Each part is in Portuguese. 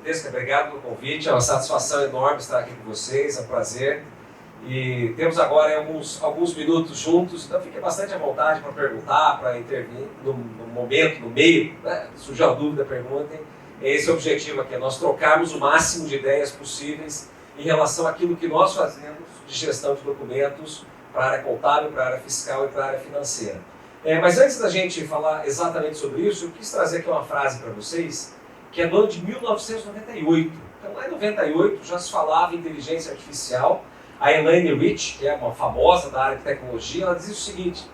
Desca, obrigado pelo convite, é uma satisfação enorme estar aqui com vocês, é um prazer. E temos agora alguns minutos juntos, então fique bastante à vontade para perguntar, para intervir no momento, no meio, né? Se surgir uma dúvida, perguntem. Esse é o objetivo aqui, é nós trocarmos o máximo de ideias possíveis em relação àquilo que nós fazemos de gestão de documentos para a área contábil, para a área fiscal e para a área financeira. Mas antes da gente falar exatamente sobre isso, eu quis trazer aqui uma frase para vocês, que é do ano de 1998. Então, lá em 98 já se falava em inteligência artificial. A Elaine Rich, que é uma famosa da área de tecnologia, ela diz o seguinte: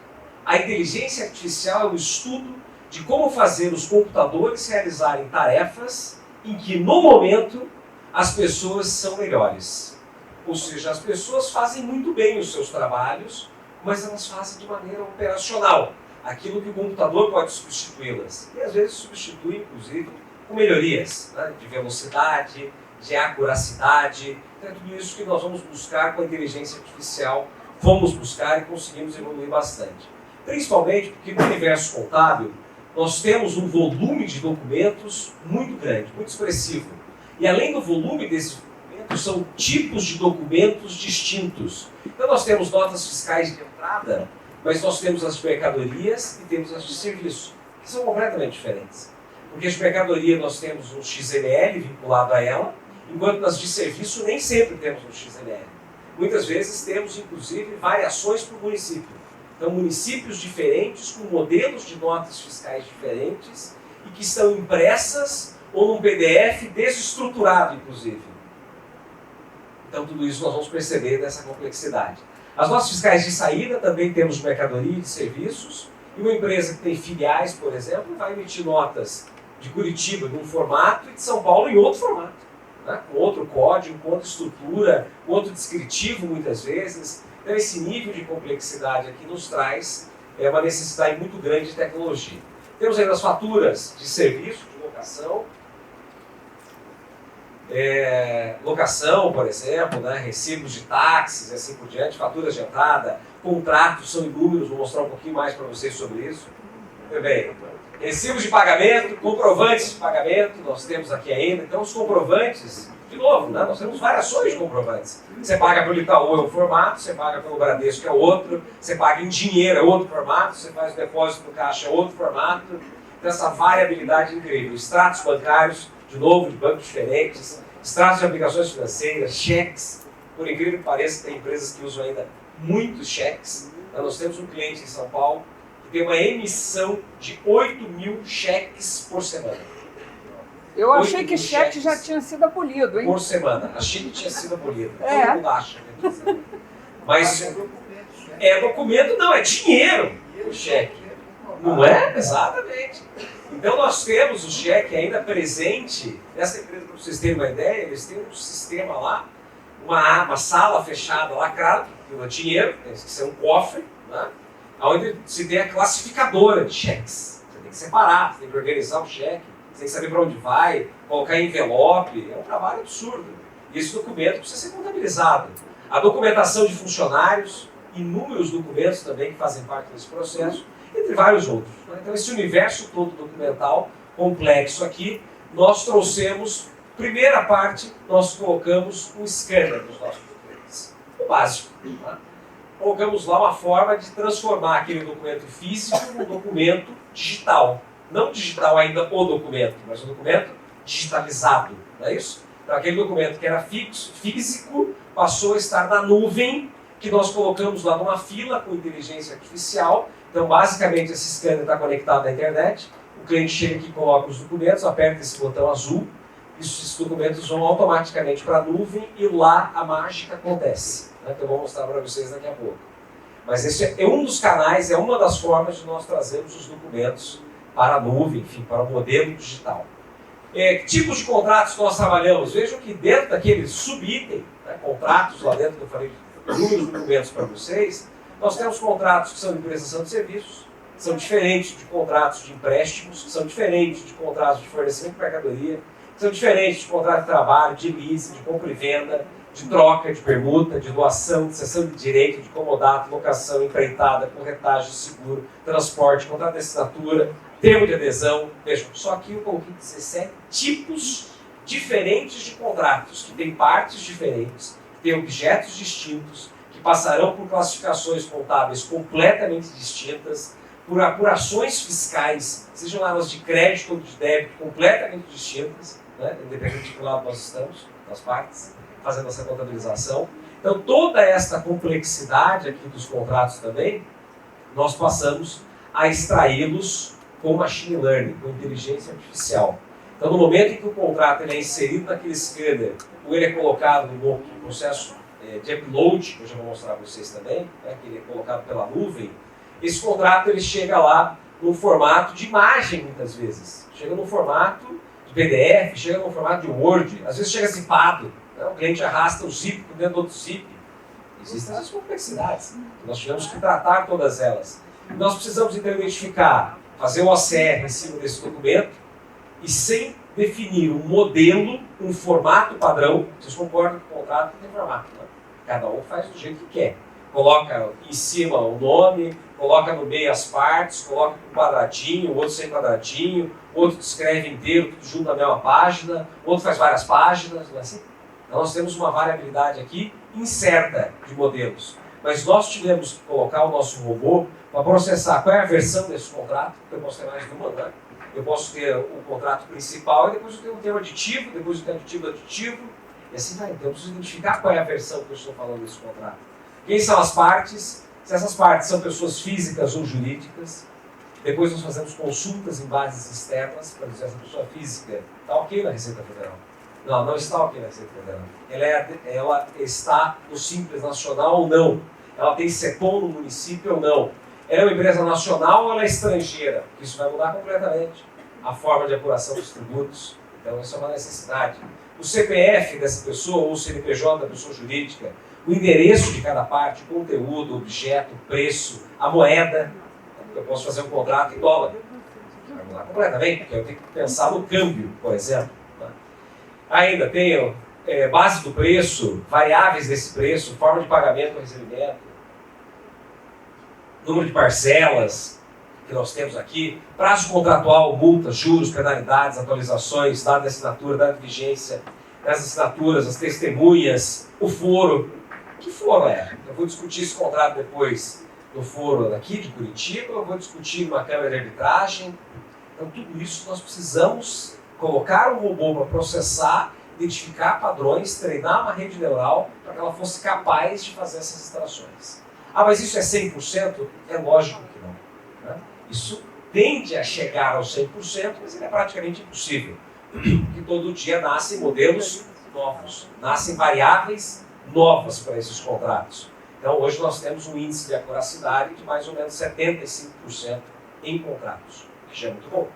a inteligência artificial é o estudo de como fazer os computadores realizarem tarefas em que, no momento, as pessoas são melhores. Ou seja, as pessoas fazem muito bem os seus trabalhos, mas elas fazem de maneira operacional, aquilo que o computador pode substituí-las. E às vezes substitui, inclusive, com melhorias, né, de velocidade, de acuracidade. Então é tudo isso que nós vamos buscar com a inteligência artificial, fomos buscar e conseguimos evoluir bastante. Principalmente porque no universo contábil, nós temos um volume de documentos muito grande, muito expressivo. E além do volume desses documentos, são tipos de documentos distintos. Então nós temos notas fiscais de entrada, mas nós temos as de mercadorias e temos as de serviço, que são completamente diferentes. Porque as de mercadoria nós temos um XML vinculado a ela, enquanto nas de serviço nem sempre temos um XML. Muitas vezes temos, inclusive, variações por município. Então, municípios diferentes, com modelos de notas fiscais diferentes e que estão impressas ou num PDF desestruturado, inclusive. Então, tudo isso nós vamos perceber dessa complexidade. As notas fiscais de saída também temos de mercadoria e de serviços. E uma empresa que tem filiais, por exemplo, vai emitir notas de Curitiba em um formato e de São Paulo em outro formato, né? Com outro código, com outra estrutura, com outro descritivo, muitas vezes. Então, esse nível de complexidade aqui nos traz uma necessidade muito grande de tecnologia. Temos ainda as faturas de serviço, de locação. Locação, por exemplo, né? Recibos de táxis e assim por diante, faturas de entrada, contratos, são inúmeros, vou mostrar um pouquinho mais para vocês sobre isso. Muito bem. Recibos de pagamento, comprovantes de pagamento, nós temos aqui ainda. Então, os comprovantes, de novo, né? Nós temos variações de comprovantes. Você paga pelo Itaú, é um formato, você paga pelo Bradesco, é outro, você paga em dinheiro, é outro formato, você faz o depósito no caixa, é outro formato. Então, essa variabilidade incrível. Extratos bancários, de novo, de bancos diferentes, extratos de aplicações financeiras, cheques. Por incrível que pareça, tem empresas que usam ainda muitos cheques. Então, nós temos um cliente em São Paulo que tem uma emissão de 8.000 cheques por semana. Eu achei que cheque já tinha sido abolido, hein? Por semana. Achei que tinha sido abolido. Todo mundo acha. Mas é documento, não, é dinheiro o cheque. Não é? Exatamente. Então nós temos o cheque ainda presente. Essa empresa, para vocês terem uma ideia, eles têm um sistema lá, uma sala fechada, lacrada, que não é dinheiro, tem que ser um cofre, né? Onde se tem a classificadora de cheques. Você tem que separar, você tem que organizar o cheque, você tem que saber para onde vai, colocar em envelope. É um trabalho absurdo. E esse documento precisa ser contabilizado. A documentação de funcionários, inúmeros documentos também que fazem parte desse processo, entre vários outros. Então, esse universo todo documental, complexo aqui, nós trouxemos, primeira parte, nós colocamos um scanner nos nossos documentos. O básico. Tá? Colocamos lá uma forma de transformar aquele documento físico num documento digital. Não digital ainda o documento, mas um documento digitalizado. Não é isso? Então, aquele documento que era físico passou a estar na nuvem, que nós colocamos lá numa fila com inteligência artificial. Então, basicamente, esse scanner está conectado à internet. O cliente chega aqui, coloca os documentos, aperta esse botão azul. Esses documentos vão automaticamente para a nuvem e lá a mágica acontece. Né, que eu vou mostrar para vocês daqui a pouco. Mas esse é um dos canais, é uma das formas de nós trazermos os documentos para a nuvem, enfim, para o modelo digital. Que tipos de contratos nós trabalhamos? Vejam que dentro daquele subitem, né, contratos lá dentro, que eu falei inúmeros documentos para vocês, nós temos contratos que são de prestação de serviços, são diferentes de contratos de empréstimos, são diferentes de contratos de fornecimento de mercadoria, são diferentes de contrato de trabalho, de leasing, de compra e venda, de troca, de permuta, de doação, de cessão de direito, de comodato, locação, empreitada, corretagem, seguro, transporte, contrato de assinatura, termo de adesão. Vejam, só aqui eu coloquei 17 tipos diferentes de contratos, que têm partes diferentes, que têm objetos distintos, que passarão por classificações contábeis completamente distintas, por apurações fiscais, sejam elas de crédito ou de débito, completamente distintas, né? Independente de que lado nós estamos, das partes, fazendo essa contabilização. Então, toda essa complexidade aqui dos contratos também, nós passamos a extraí-los com machine learning, com inteligência artificial. Então, no momento em que o contrato ele é inserido naquele scanner, ou ele é colocado no processo de upload, que eu já vou mostrar para vocês também, né, que ele é colocado pela nuvem, esse contrato ele chega lá no formato de imagem, muitas vezes. Chega no formato de PDF, chega no formato de Word, às vezes chega zipado. Né, o cliente arrasta o zip por dentro do outro zip. Existem as complexidades. Nós tivemos que tratar todas elas. Nós precisamos então identificar, fazer o OCR em cima desse documento e sem definir um modelo, um formato padrão. Vocês concordam que o contrato tem formato, né? Cada um faz do jeito que quer. Coloca em cima o nome, coloca no meio as partes, coloca com quadradinho, outro sem quadradinho, outro escreve inteiro, tudo junto na mesma página, outro faz várias páginas, não é assim? Então nós temos uma variabilidade aqui incerta de modelos. Mas nós tivemos que colocar o nosso robô para processar qual é a versão desse contrato, porque eu posso ter mais de uma, né? Eu posso ter o contrato principal e depois eu tenho um termo aditivo, depois eu tenho aditivo do aditivo, e assim vai. Então eu preciso identificar qual é a versão que eu estou falando desse contrato. Quem são as partes? Se essas partes são pessoas físicas ou jurídicas. Depois nós fazemos consultas em bases externas para dizer se essa pessoa física está ok na Receita Federal. Não, não está ok na Receita Federal. Ela está no Simples Nacional ou não. Ela tem CEPOM no município ou não. Ela é uma empresa nacional ou ela é estrangeira? Isso vai mudar completamente a forma de apuração dos tributos. Então, isso é uma necessidade. O CPF dessa pessoa ou o CNPJ da pessoa jurídica, o endereço de cada parte, o conteúdo, o objeto, o preço, a moeda. Eu posso fazer um contrato em dólar. Vai mudar completamente, porque eu tenho que pensar no câmbio, por exemplo. Ainda tenho base do preço, variáveis desse preço, forma de pagamento ou recebimento, número de parcelas que nós temos aqui, prazo contratual, multas, juros, penalidades, atualizações, data de assinatura, data de vigência das assinaturas, as testemunhas, o foro. Que foro é? Eu vou discutir esse contrato depois no foro daqui de Curitiba, eu vou discutir numa câmara de arbitragem. Então tudo isso nós precisamos colocar um robô para processar, identificar padrões, treinar uma rede neural para que ela fosse capaz de fazer essas extrações. Ah, mas isso é 100%? É lógico que não. Né? Isso tende a chegar aos 100%, mas ele é praticamente impossível. Porque todo dia nascem modelos novos, nascem variáveis novas para esses contratos. Então hoje nós temos um índice de acuracidade de mais ou menos 75% em contratos, que já é muito bom.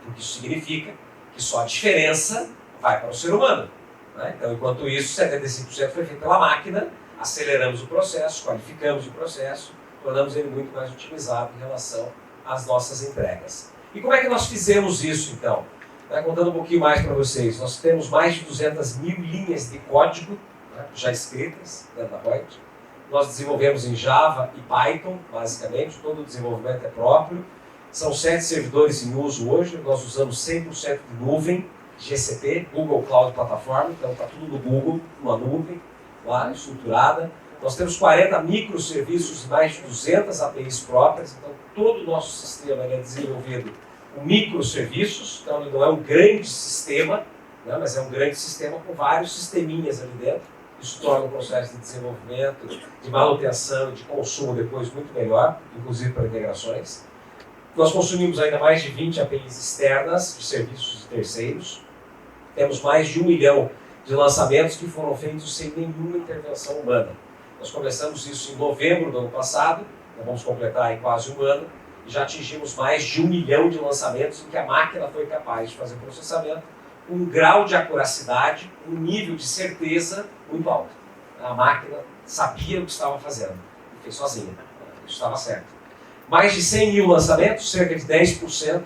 Porque isso significa que só a diferença vai para o ser humano. Né? Então, enquanto isso, 75% foi feito pela máquina, aceleramos o processo, qualificamos o processo, tornamos ele muito mais otimizado em relação às nossas entregas. E como é que nós fizemos isso, então? Contando um pouquinho mais para vocês, nós temos mais de 200 mil linhas de código, né, já escritas dentro da Reut. Nós desenvolvemos em Java e Python, basicamente, todo o desenvolvimento é próprio. São 7 servidores em uso hoje, nós usamos 100% de nuvem, GCP, Google Cloud Platform, então está tudo no Google, numa nuvem, lá, estruturada. Nós temos 40 microserviços e mais de 200 APIs próprias, então todo o nosso sistema é desenvolvido com microserviços, então ele não é um grande sistema, né, mas é um grande sistema com vários sisteminhas ali dentro. Isso torna o processo de desenvolvimento, de manutenção e de consumo depois muito melhor, inclusive para integrações. Nós consumimos ainda mais de 20 APIs externas de serviços de terceiros. Temos mais de 1 milhão de lançamentos que foram feitos sem nenhuma intervenção humana. Nós começamos isso em novembro do ano passado, nós vamos completar em quase um ano, e já atingimos mais de 1 milhão de lançamentos em que a máquina foi capaz de fazer processamento com um grau de acuracidade, um nível de certeza muito alto. A máquina sabia o que estava fazendo, e fez sozinha, isso estava certo. Mais de 100 mil lançamentos, cerca de 10%,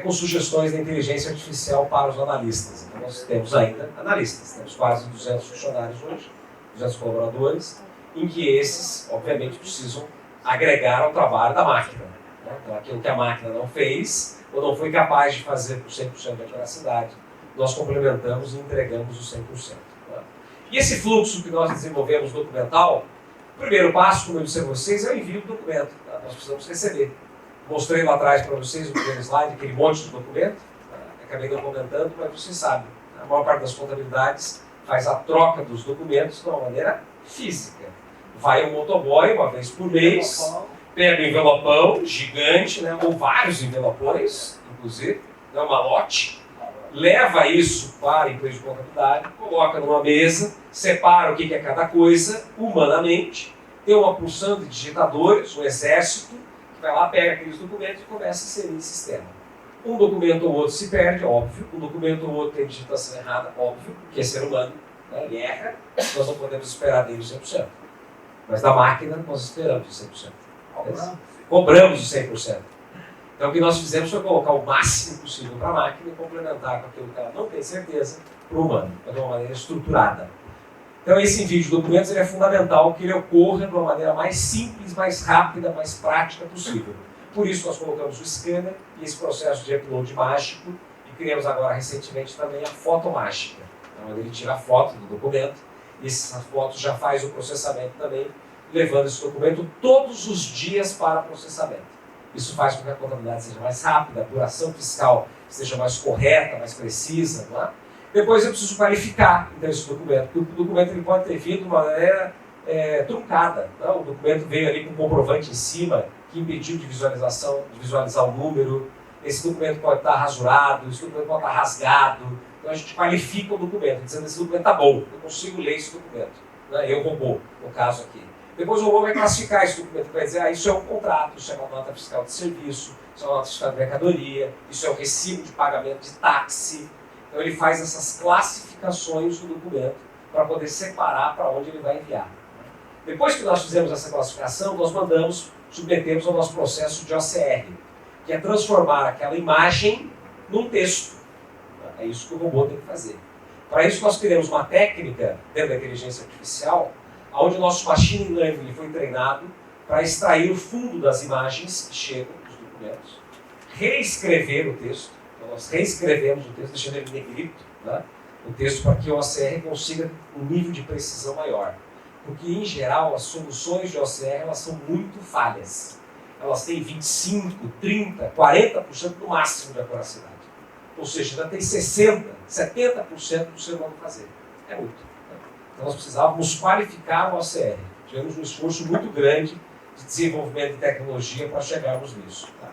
com sugestões da inteligência artificial para os analistas. Então nós temos ainda analistas, temos quase 200 funcionários hoje, 200 colaboradores, em que esses, obviamente, precisam agregar ao trabalho da máquina. Né? Então aquilo que a máquina não fez, ou não foi capaz de fazer por 100% de acuracidade, nós complementamos e entregamos os 100%. Tá? E esse fluxo que nós desenvolvemos documental, o primeiro passo, como eu disse a vocês, é o envio do documento. Tá? Nós precisamos receber. Mostrei lá atrás para vocês, no primeiro slide, aquele monte de documento. Tá? Acabei não comentando, mas vocês sabem. A maior parte das contabilidades faz a troca dos documentos de uma maneira física. Vai um motoboy uma vez por mês, pega um envelopão gigante, né, ou vários envelopões, inclusive, né, uma lote, leva isso para a empresa de contabilidade, coloca numa mesa, separa o que é cada coisa, humanamente, tem uma porção de digitadores, um exército, que vai lá, pega aqueles documentos e começa a inserir em sistema. Um documento ou outro se perde, óbvio, um documento ou outro tem digitação errada, óbvio, porque é ser humano, né, ele erra, nós não podemos esperar dele 100%. Mas da máquina nós esperamos o 100%. Cobramos o 100%. Então o que nós fizemos foi colocar o máximo possível para a máquina e complementar com aquilo que ela não tem certeza para o humano, mas de uma maneira estruturada. Então esse envio de documentos ele é fundamental que ele ocorra de uma maneira mais simples, mais rápida, mais prática possível. Por isso nós colocamos o scanner e esse processo de upload mágico e criamos agora recentemente também a foto mágica. Então ele tira a foto do documento e essa foto já faz o processamento também, levando esse documento todos os dias para processamento. Isso faz com que a contabilidade seja mais rápida, a apuração fiscal seja mais correta, mais precisa. Não é? Depois eu preciso qualificar então, esse documento, porque o documento ele pode ter vindo de uma maneira truncada. Não? O documento veio ali com um comprovante em cima que impediu de visualizar o número. Esse documento pode estar rasurado, esse documento pode estar rasgado. Então a gente qualifica o documento, dizendo que esse documento está bom, eu consigo ler esse documento. Né? Eu, robô, no caso aqui. Depois o robô vai classificar esse documento, vai dizer, isso é um contrato, isso é uma nota fiscal de serviço, isso é uma nota fiscal de mercadoria, isso é um recibo de pagamento de táxi. Então ele faz essas classificações do documento para poder separar para onde ele vai enviar. Depois que nós fizemos essa classificação, nós submetemos ao nosso processo de OCR, que é transformar aquela imagem num texto. É isso que o robô tem que fazer. Para isso nós criamos uma técnica dentro da inteligência artificial, onde o nosso machine learning foi treinado para extrair o fundo das imagens que chegam dos documentos, reescrever o texto. Então nós reescrevemos o texto, deixando ele negrito, né? O texto para que o OCR consiga um nível de precisão maior. Porque, em geral, as soluções de OCR elas são muito falhas. Elas têm 25%, 30%, 40% no máximo de acuracidade. Ou seja, ainda tem 60%, 70% do ser humano fazer. É muito. Né? Então nós precisávamos qualificar o OCR. Tivemos um esforço muito grande de desenvolvimento de tecnologia para chegarmos nisso. Tá?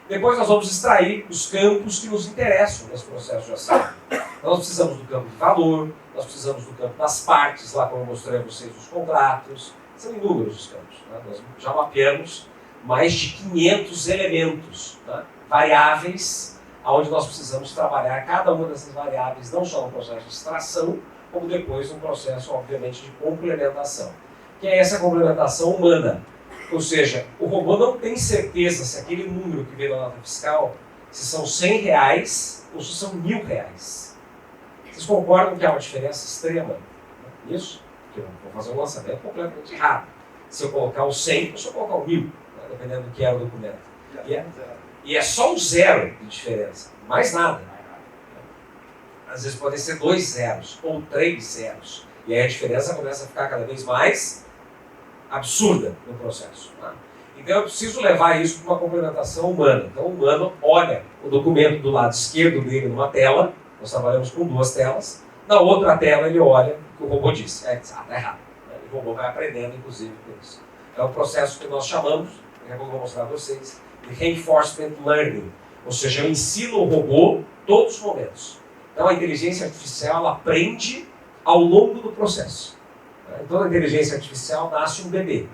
Depois nós vamos extrair os campos que nos interessam nesse processo de OCR. Então, nós precisamos do campo de valor, nós precisamos do campo das partes, lá como eu mostrei a vocês, os contratos. São inúmeros os campos. Tá? Nós já mapeamos mais de 500 elementos, tá? Variáveis, onde nós precisamos trabalhar cada uma dessas variáveis, não só no processo de extração, como depois no processo, obviamente, de complementação. Que é essa complementação humana. Ou seja, o robô não tem certeza se aquele número que veio da nota fiscal, se são R$100 ou se são R$1.000. Vocês concordam que há uma diferença extrema nisso? Porque eu vou fazer um lançamento completamente errado. Se eu colocar o 100 ou se eu colocar o 1.000, né? Dependendo do que é o documento. E é só um zero de diferença, mais nada. Às vezes podem ser 2 zeros ou 3 zeros. E aí a diferença começa a ficar cada vez mais absurda no processo. Tá? Então eu preciso levar isso para uma complementação humana. Então o humano olha o documento do lado esquerdo dele numa tela, nós trabalhamos com 2 telas, na outra tela ele olha o que o robô disse. Está errado. O robô vai aprendendo, inclusive, com isso. É um processo que nós chamamos, daqui a pouco eu vou mostrar a vocês, de reinforcement learning. Ou seja, eu ensino o robô todos os momentos. Então a inteligência artificial ela aprende ao longo do processo. Em toda inteligência artificial nasce um bebê.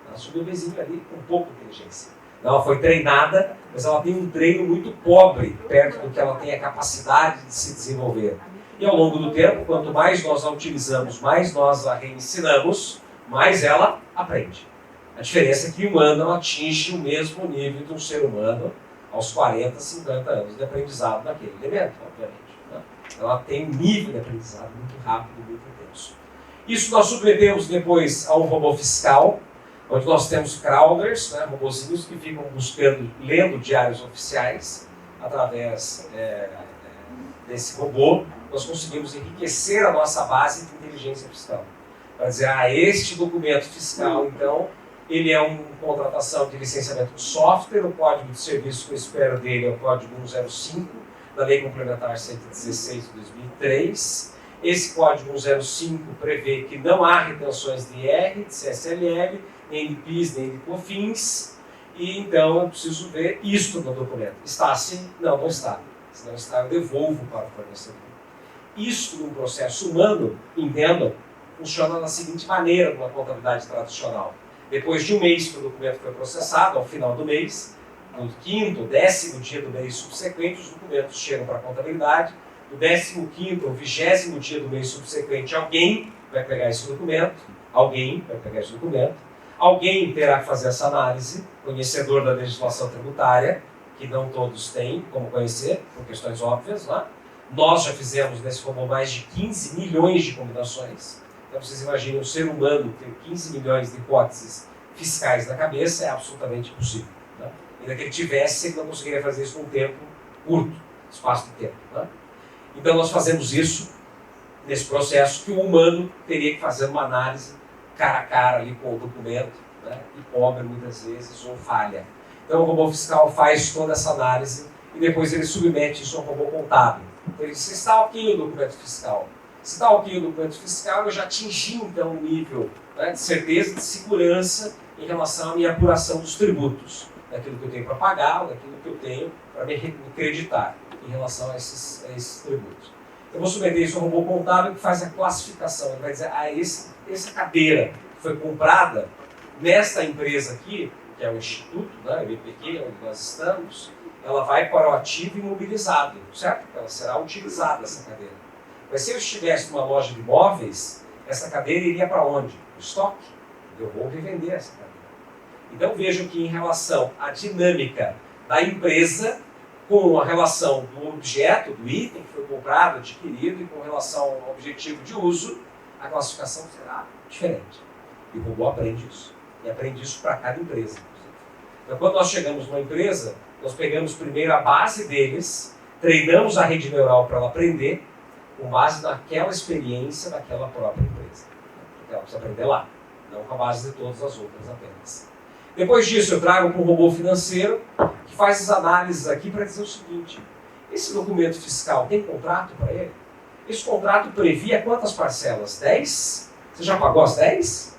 Nasce um bebezinho ali com pouca inteligência. Ela foi treinada, mas ela tem um treino muito pobre perto do que ela tem a capacidade de se desenvolver. E ao longo do tempo, quanto mais nós a utilizamos, mais nós a reensinamos, mais ela aprende. A diferença é que o humano não atinge o mesmo nível de um ser humano aos 40, 50 anos de aprendizado naquele elemento, obviamente. Né? Ela tem um nível de aprendizado muito rápido, muito intenso. Isso nós submetemos depois a um robô fiscal, onde nós temos crawlers, né, robozinhos que ficam buscando, lendo diários oficiais, através desse robô, nós conseguimos enriquecer a nossa base de inteligência fiscal. Para dizer, este documento fiscal, então, ele é uma contratação de licenciamento de software, o código de serviço que eu espero dele é o código 105, da Lei Complementar 116 de 2003. Esse código 105 prevê que não há retenções de IR, de CSLL, nem de PIS, nem de COFINS, e então eu preciso ver isto no documento. Está assim? Não, não está. Se não está, eu devolvo para o fornecedor. Isto num processo humano, entendam, funciona da seguinte maneira numa contabilidade tradicional. Depois de um mês que o documento foi processado, ao final do mês, no 5º, 10º dia do mês subsequente, os documentos chegam para a contabilidade. No 15º ou 20º dia do mês subsequente, alguém vai pegar esse documento, alguém terá que fazer essa análise, conhecedor da legislação tributária, que não todos têm como conhecer, por questões óbvias, né? Nós já fizemos nesse robô mais de 15 milhões de combinações. Então vocês imaginem um ser humano ter 15 milhões de hipóteses fiscais na cabeça, é absolutamente impossível. Né? Ainda que ele tivesse, ele não conseguiria fazer isso num tempo curto, espaço de tempo. Né? Então nós fazemos isso nesse processo que o humano teria que fazer uma análise cara a cara ali com o documento, né? E cobre muitas vezes ou falha. Então o robô fiscal faz toda essa análise e depois ele submete isso ao robô contábil. Então ele diz, se está ok o documento fiscal. Se está ok o documento fiscal, eu já atingi então um nível, né, de certeza, de segurança em relação à minha apuração dos tributos, daquilo que eu tenho para pagar, daquilo que eu tenho para me creditar em relação a esses tributos. Eu vou submeter isso ao robô contábil que faz a classificação. Ele vai dizer, essa cadeira que foi comprada nesta empresa aqui, que é o Instituto, né, o IBPQ, onde nós estamos, ela vai para o ativo imobilizado, certo? Ela será utilizada, essa cadeira. Mas se eu estivesse numa loja de imóveis, essa cadeira iria para onde? Para o estoque. Eu vou revender essa cadeira. Então vejam que em relação à dinâmica da empresa, com a relação do objeto, do item que foi comprado, adquirido, e com relação ao objetivo de uso, a classificação será diferente. E o robô aprende isso. E aprende isso para cada empresa. Então, quando nós chegamos numa empresa, nós pegamos primeiro a base deles, treinamos a rede neural para ela aprender, com base naquela experiência daquela própria empresa. Porque ela precisa aprender lá, não com a base de todas as outras apenas. Depois disso, eu trago para um robô financeiro que faz as análises aqui para dizer o seguinte: esse documento fiscal tem contrato para ele? Esse contrato previa quantas parcelas? 10? Você já pagou as 10?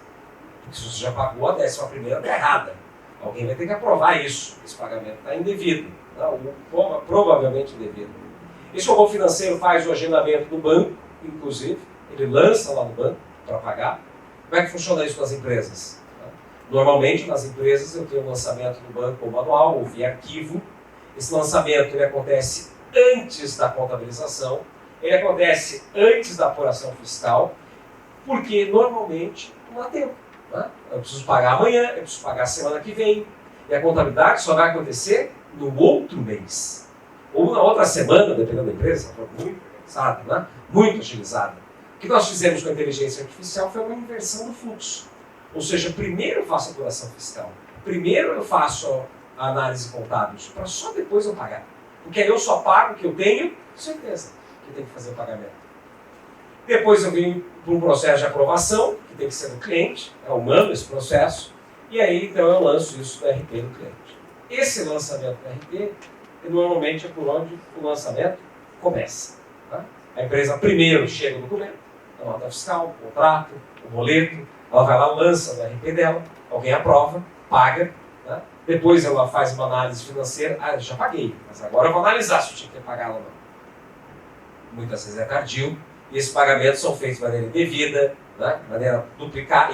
Porque se você já pagou a 11ª, está errada. Alguém vai ter que aprovar isso. Esse pagamento está indevido. Não, provavelmente indevido. Esse robô financeiro faz o agendamento do banco, inclusive. Ele lança lá no banco para pagar. Como é que funciona isso nas empresas? Normalmente, nas empresas, eu tenho o lançamento do banco manual ou via arquivo. Esse lançamento ele acontece antes da contabilização, ele acontece antes da apuração fiscal, porque normalmente não há tempo. Né? Eu preciso pagar amanhã, eu preciso pagar semana que vem, e a contabilidade só vai acontecer no outro mês. Ou na outra semana, dependendo da empresa, se for muito organizada, né? Muito agilizada. O que nós fizemos com a inteligência artificial foi uma inversão do fluxo. Ou seja, primeiro eu faço a apuração fiscal, primeiro eu faço a análise contábil, para só depois eu pagar. Porque aí eu só pago o que eu tenho certeza que eu tenho que fazer o pagamento. Depois eu venho para um processo de aprovação, que tem que ser do cliente, é humano esse processo, e aí então eu lanço isso no RP do cliente. Esse lançamento do RP, normalmente é por onde o lançamento começa. Tá? A empresa primeiro chega no documento, a nota fiscal, o contrato, o boleto, ela vai lá, lança no RP dela, alguém aprova, paga, né? Depois ela faz uma análise financeira, já paguei, mas agora eu vou analisar se eu tinha que ter pagado ou não. Muitas vezes é tardio, e esses pagamentos são feitos de maneira indevida, né? De maneira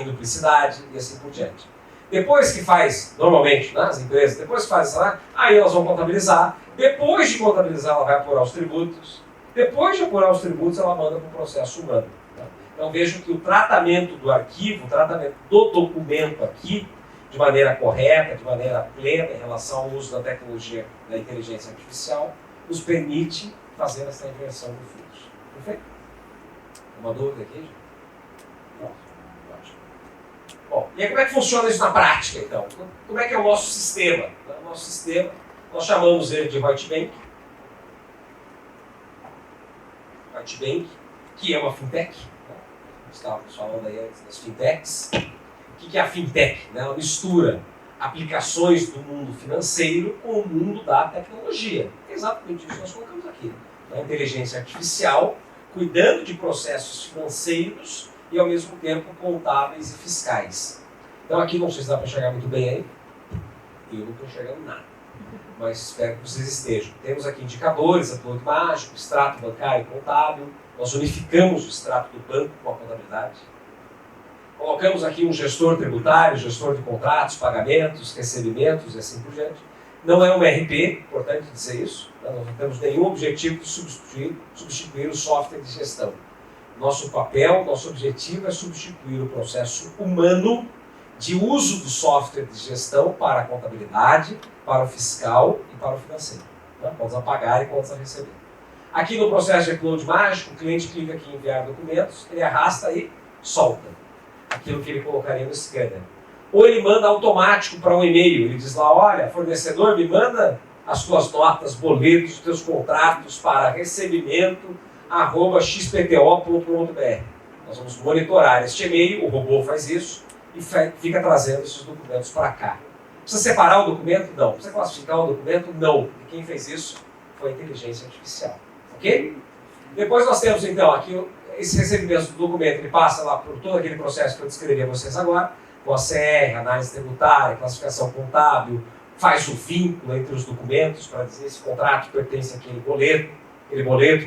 em duplicidade e assim por diante. Depois que faz, normalmente, né, as empresas, depois que faz essa, aí elas vão contabilizar, depois de contabilizar ela vai apurar os tributos, depois de apurar os tributos ela manda para o processo humano. Então vejam que o tratamento do arquivo, o tratamento do documento aqui, de maneira correta, de maneira plena em relação ao uso da tecnologia da inteligência artificial, nos permite fazer essa inversão do fluxo. Perfeito? Uma dúvida aqui, gente? Não. Ótimo. Bom, e aí como é que funciona isso na prática, então? Como é que é o nosso sistema? O nosso sistema, nós chamamos ele de Reutbank. White Bank, que é uma fintech, né? Estávamos falando aí antes das fintechs. O que é a fintech? Né? Ela mistura aplicações do mundo financeiro com o mundo da tecnologia. É exatamente isso que nós colocamos aqui. A inteligência artificial, cuidando de processos financeiros e, ao mesmo tempo, contábeis e fiscais. Então, aqui não sei se dá para enxergar muito bem aí. Eu não estou enxergando nada, mas espero que vocês estejam. Temos aqui indicadores, upload mágico, extrato bancário e contábil. Nós unificamos o extrato do banco com a contabilidade. Colocamos aqui um gestor tributário, gestor de contratos, pagamentos, recebimentos e assim por diante. Não é um RP, importante dizer isso. Nós não temos nenhum objetivo de substituir o software de gestão. Nosso papel, nosso objetivo é substituir o processo humano de uso do software de gestão para a contabilidade, para o fiscal e para o financeiro. Né? Contas a pagar e contas a receber. Aqui no processo de upload mágico, o cliente clica aqui em enviar documentos, ele arrasta e solta aquilo que ele colocaria no scanner. Ou ele manda automático para um e-mail, ele diz lá, olha, fornecedor, me manda as tuas notas, boletos, os teus contratos para recebimento@xpto.com.br. Nós vamos monitorar este e-mail, o robô faz isso e fica trazendo esses documentos para cá. Precisa separar o documento? Não. Precisa classificar o documento? Não. E quem fez isso foi a inteligência artificial. Ok? Depois nós temos então aqui esse recebimento do documento, ele passa lá por todo aquele processo que eu descrevi a vocês agora, com a CR, análise tributária, classificação contábil, faz o vínculo entre os documentos para dizer se esse contrato pertence àquele boleto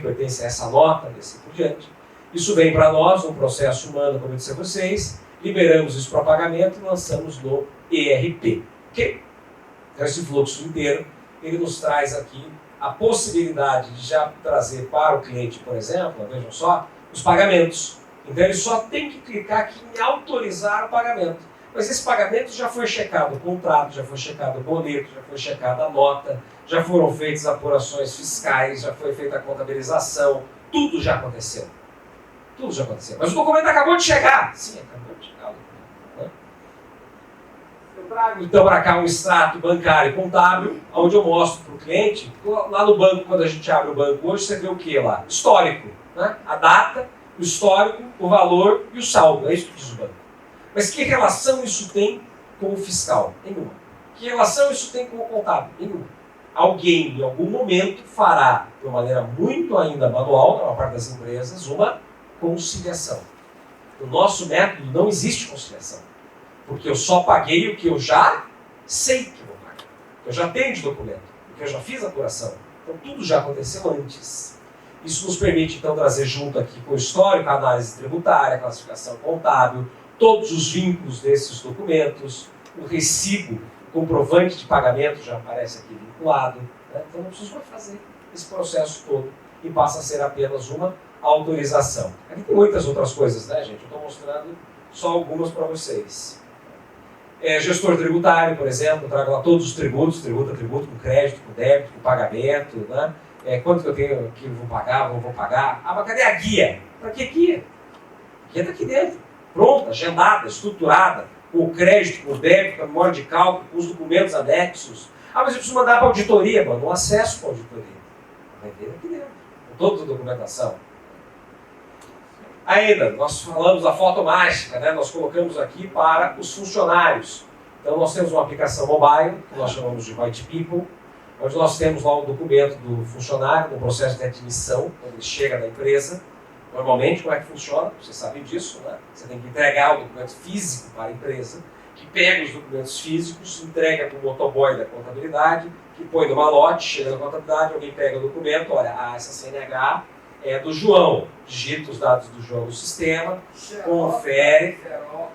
pertence a essa nota, e assim por diante. Isso vem para nós, um processo humano, como eu disse a vocês, liberamos isso para pagamento e lançamos no ERP. Ok? Então esse fluxo inteiro, ele nos traz aqui a possibilidade de já trazer para o cliente, por exemplo, vejam só, os pagamentos. Então ele só tem que clicar aqui em autorizar o pagamento. Mas esse pagamento já foi checado o contrato, já foi checado o boleto, já foi checada a nota, já foram feitas apurações fiscais, já foi feita a contabilização, tudo já aconteceu. Tudo já aconteceu. Mas o documento acabou de chegar. Sim, acabou de chegar o documento. Né? Eu trago então para cá um extrato bancário e contábil, onde eu mostro para o cliente, lá no banco, quando a gente abre o banco hoje, você vê o que lá? Histórico. Né? A data, o histórico, o valor e o saldo. É isso que diz o banco. Mas que relação isso tem com o fiscal? Nenhuma. Que relação isso tem com o contábil? Nenhuma. Alguém, em algum momento, fará, de uma maneira muito ainda manual, na maior parte das empresas, uma conciliação. No nosso método não existe conciliação. Porque eu só paguei o que eu já sei que vou pagar. O que eu já tenho de documento. O que eu já fiz a apuração. Então tudo já aconteceu antes. Isso nos permite, então, trazer junto aqui com o histórico, a análise tributária, a classificação contábil, todos os vínculos desses documentos, o recibo, o comprovante de pagamento já aparece aqui vinculado. Né? Então não preciso mais fazer esse processo todo e passa a ser apenas uma autorização. Aqui tem muitas outras coisas, né, gente? Eu estou mostrando só algumas para vocês. Gestor tributário, por exemplo, eu trago lá todos os tributos, tributo, com crédito, com débito, com pagamento, né? Quanto que eu tenho que eu vou pagar, não vou pagar. Ah, mas cadê a guia? Para que guia? A guia está aqui dentro. Pronta, agendada, estruturada, com o crédito, com o débito, com a memória de cálculo, com os documentos anexos. Ah, mas eu preciso mandar para a auditoria, mano. Um acesso para a auditoria. Vai ver aqui dentro, com toda a documentação. Ainda, nós falamos da foto mágica, né? Nós colocamos aqui para os funcionários. Então nós temos uma aplicação mobile, que nós chamamos de White People, onde nós temos lá um documento do funcionário, no processo de admissão, quando ele chega na empresa. Normalmente, como é que funciona? Vocês sabem disso, né? Você tem que entregar o documento físico para a empresa, que pega os documentos físicos, entrega para o motoboy da contabilidade, que põe no malote, chega na contabilidade, alguém pega o documento, olha, essa CNH é do João, digita os dados do João no sistema, confere,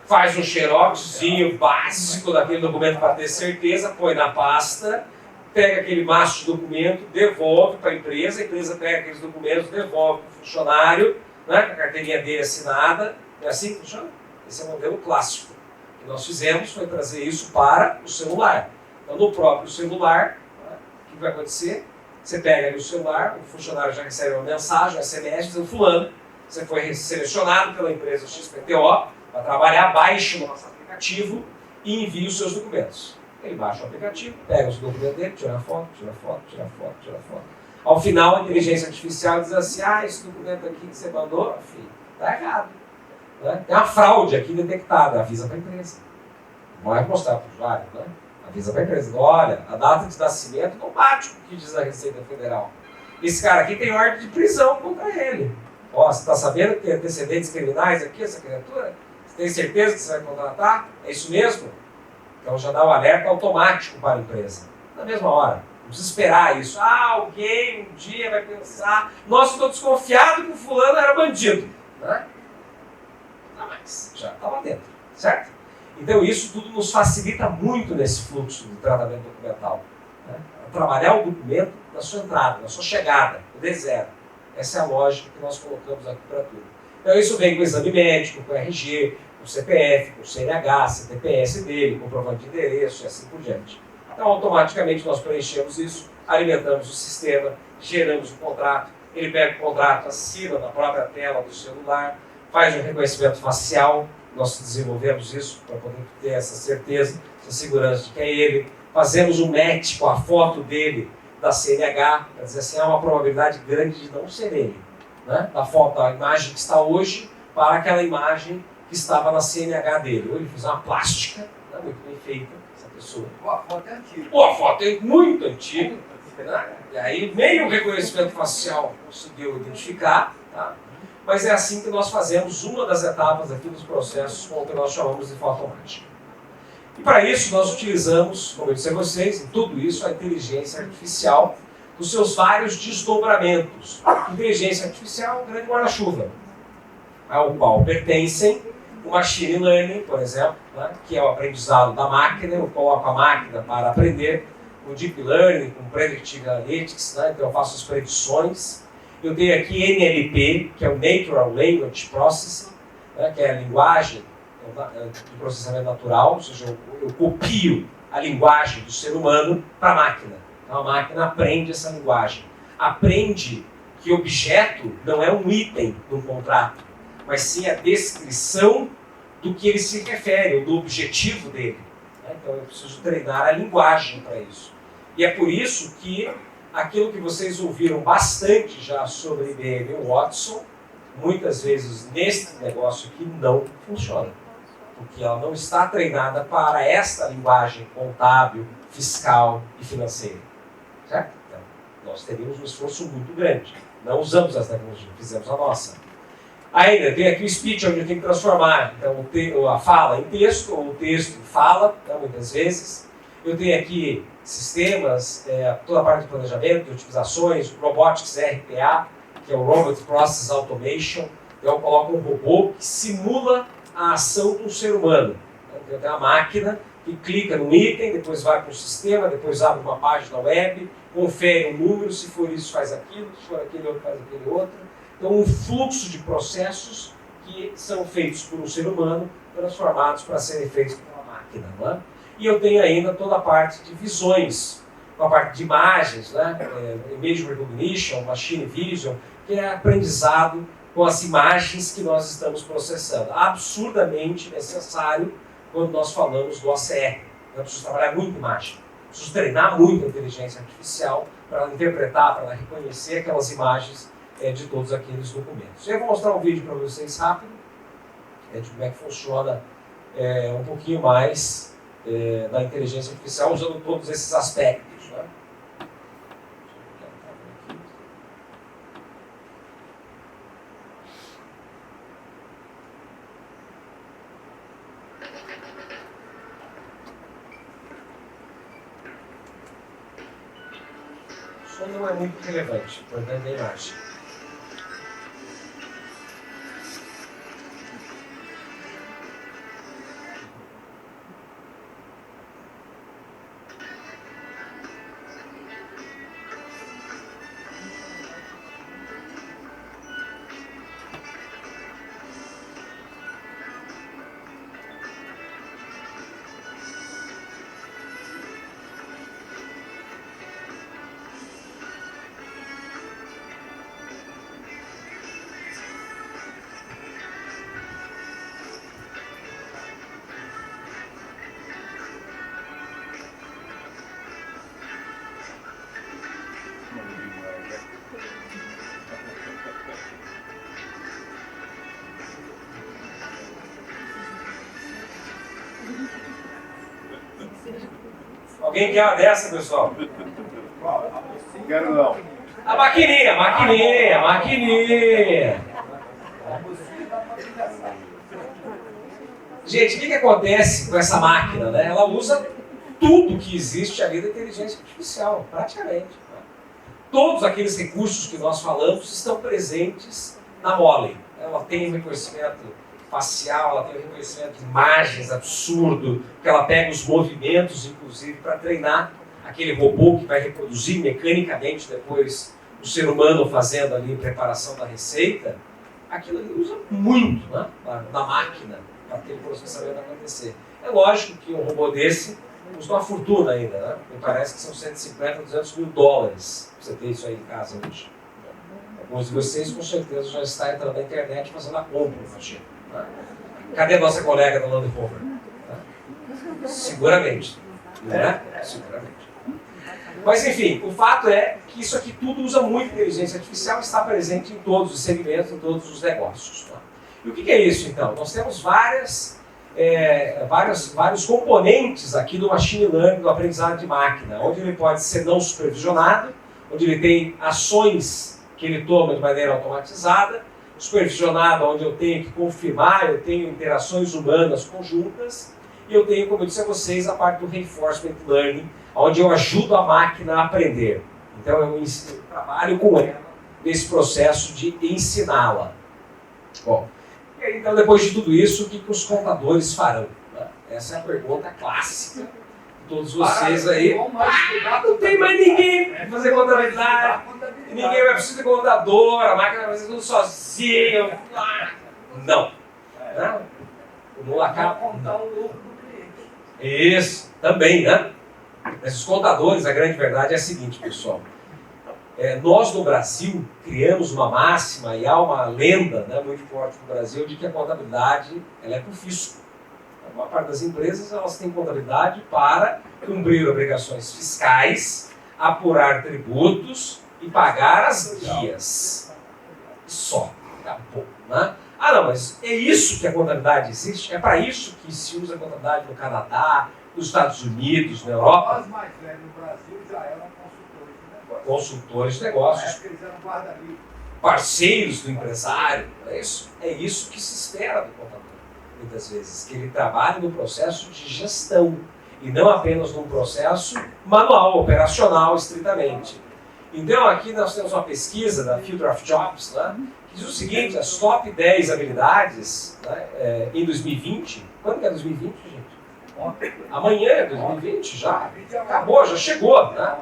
faz um xeroxzinho básico daquele documento para ter certeza, põe na pasta, pega aquele maço de documento, devolve para a empresa pega aqueles documentos, devolve para o funcionário, né, com a carteirinha dele assinada. É assim que funciona? Esse é o modelo clássico. O que nós fizemos foi trazer isso para o celular. Então, no próprio celular, né, o que vai acontecer? Você pega ali o celular, o funcionário já recebe uma mensagem, um SMS, dizendo: fulano, você foi selecionado pela empresa XPTO para trabalhar, baixe o nosso aplicativo e envie os seus documentos. Ele baixa o aplicativo, pega os documentos dele, tira foto. Ao final, a inteligência artificial diz assim, esse documento aqui que você mandou, filho, está errado. Né? Tem uma fraude aqui detectada, avisa para a empresa. Não vai mostrar para o usuário, né? Avisa para a empresa. Olha, a data de nascimento não bate com o que diz a Receita Federal. Esse cara aqui tem ordem de prisão contra ele. Você está sabendo que tem antecedentes criminais aqui, essa criatura? Você tem certeza que você vai contratar? É isso mesmo? Então já dá o alerta automático para a empresa. Na mesma hora. Não precisa esperar isso. Alguém um dia vai pensar, nossa, estou desconfiado que o fulano era bandido. Né? Não, mas já está lá dentro, certo? Então isso tudo nos facilita muito nesse fluxo do tratamento documental. Né? Trabalhar o documento na sua entrada, na sua chegada, no D0. Essa é a lógica que nós colocamos aqui para tudo. Então isso vem com o exame médico, com o RG, com o CPF, com o CNH, CTPS dele, comprovante de endereço e assim por diante. Então automaticamente nós preenchemos isso, alimentamos o sistema, geramos o contrato, ele pega o contrato, assina na própria tela do celular, faz um reconhecimento facial, nós desenvolvemos isso para poder ter essa certeza, essa segurança de que é ele. Fazemos um match com a foto dele da CNH, para dizer assim, há uma probabilidade grande de não ser ele. Né? Da foto, da imagem que está hoje, para aquela imagem que estava na CNH dele. Ou ele fez uma plástica, né? Muito bem feita, essa pessoa. A foto é antiga. A foto é muito antiga. Né? E aí, meio reconhecimento facial conseguiu identificar, tá? Mas é assim que nós fazemos uma das etapas aqui dos processos com o que nós chamamos de fotomática. E para isso nós utilizamos, como eu disse a vocês, em tudo isso, a inteligência artificial nos seus vários desdobramentos. Inteligência artificial é um grande guarda-chuva, ao qual pertencem o machine learning, por exemplo, né, que é o aprendizado da máquina. Eu coloco a máquina para aprender, o deep learning, com predictive analytics, né, então eu faço as predições. Eu tenho aqui NLP, que é o Natural Language Processing, né, que é a linguagem do processamento natural, ou seja, eu copio a linguagem do ser humano para a máquina. Então a máquina aprende essa linguagem. Aprende que objeto não é um item no contrato, mas sim a descrição do que ele se refere, ou do objetivo dele. Então eu preciso treinar a linguagem para isso. E é por isso que aquilo que vocês ouviram bastante já sobre IBM Watson, muitas vezes neste negócio aqui não funciona. Porque ela não está treinada para esta linguagem contábil, fiscal e financeira. Certo? Então, nós teríamos um esforço muito grande. Não usamos essa tecnologia, fizemos a nossa. Ainda tem aqui o speech, onde eu tenho que transformar então, a fala em texto, ou o texto em fala, né, muitas vezes. Eu tenho aqui sistemas, toda a parte de planejamento, de otimizações, Robotics RPA, que é o Robot Process Automation. Então, eu coloco um robô que simula a ação de um ser humano. Então, tem uma máquina que clica num item, depois vai para o sistema, depois abre uma página web, confere um número, se for isso faz aquilo, se for aquele outro faz aquele outro. Então, um fluxo de processos que são feitos por um ser humano, transformados para serem feitos por uma máquina. Não é? E eu tenho ainda toda a parte de visões, a parte de imagens, né? Image Recognition, Machine Vision, que é aprendizado com as imagens que nós estamos processando. Absurdamente necessário quando nós falamos do OCR. Eu preciso trabalhar muito imagem. Preciso treinar muito a inteligência artificial para ela interpretar, para ela reconhecer aquelas imagens de todos aqueles documentos. Eu vou mostrar um vídeo para vocês rápido, de como é que funciona um pouquinho mais da inteligência artificial, usando todos esses aspectos. Né? O som não é muito relevante, importante é a imagem. Alguém quer uma dessa, pessoal? Quero não. A maquininha. Gente, o que acontece com essa máquina, né? Ela usa tudo que existe ali da inteligência artificial, praticamente. Todos aqueles recursos que nós falamos estão presentes na Molly. Ela tem reconhecimento facial, ela tem reconhecimento de imagens absurdo, que ela pega os movimentos, inclusive, para treinar aquele robô que vai reproduzir mecanicamente depois o ser humano fazendo ali a preparação da receita. Aquilo ali usa muito, né, na máquina para aquele processamento acontecer. É lógico que um robô desse custa uma fortuna ainda, né? Me parece que são 150, 200 mil dólares para você ter isso aí em casa hoje. Alguns de vocês com certeza já estão entrando na internet fazendo a compra, imagina. Né? Cadê a nossa colega da Land Rover? Né? Seguramente. Não é? Seguramente. Mas enfim, o fato é que isso aqui tudo usa muito inteligência artificial e está presente em todos os segmentos, em todos os negócios. Tá? E o que é isso então? Nós temos vários componentes aqui do machine learning, do aprendizado de máquina, onde ele pode ser não supervisionado, onde ele tem ações que ele toma de maneira automatizada, supervisionado, onde eu tenho que confirmar, eu tenho interações humanas conjuntas, e eu tenho, como eu disse a vocês, a parte do reinforcement learning, onde eu ajudo a máquina a aprender. Então eu trabalho com ela nesse processo de ensiná-la. Bom, e aí, então depois de tudo isso, o que os contadores farão? Né? Essa é a pergunta clássica de todos vocês aí. Não tem mais ninguém para fazer contabilidade, ninguém vai precisar de contador, a máquina vai fazer tudo sozinha. Não. Né? Não acaba. Isso, também, né? Mas os contadores, a grande verdade é a seguinte, pessoal. Nós no Brasil criamos uma máxima e há uma lenda, né, muito forte no Brasil de que a contabilidade ela é para o fisco. A maior parte das empresas elas têm contabilidade para cumprir obrigações fiscais, apurar tributos e pagar as guias. Só. Acabou. Né? Ah não, mas é isso que a contabilidade existe? É para isso que se usa a contabilidade no Canadá, nos Estados Unidos, na Europa? Nós mais velhos no Brasil já eram consultores de negócios, parceiros do empresário, não é isso? É isso que se espera do contador, muitas vezes, que ele trabalhe no processo de gestão e não apenas num processo manual, operacional, estritamente. Então aqui nós temos uma pesquisa da Future of Jobs, né, que diz o seguinte, as top 10 habilidades, né, em 2020, quando que é 2020, gente? Amanhã é 2020, já acabou, já chegou, né?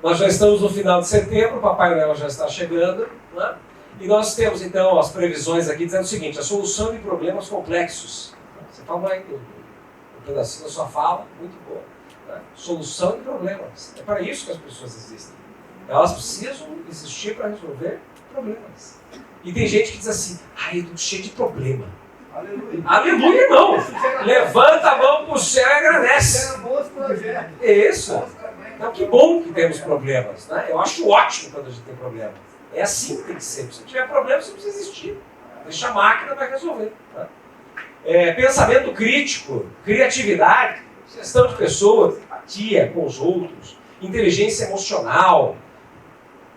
Nós já estamos no final de setembro, o Papai Noel já está chegando, né? E nós temos então as previsões aqui dizendo o seguinte, a solução de problemas complexos. Você fala aí um pedacinho da sua fala, muito boa. Né? Solução de problemas. É para isso que as pessoas existem. Elas precisam existir para resolver problemas. E tem gente que diz assim, eu estou cheio de problema. Aleluia. Aleluia, irmão! Levanta a mão para o céu e agradece. Isso. Então, que bom que temos problemas, né? Eu acho ótimo quando a gente tem problema. É assim que tem que ser. Se tiver problema, você precisa existir. Deixa a máquina, vai resolver. Né? Pensamento crítico, criatividade, gestão de pessoas, empatia com os outros, inteligência emocional,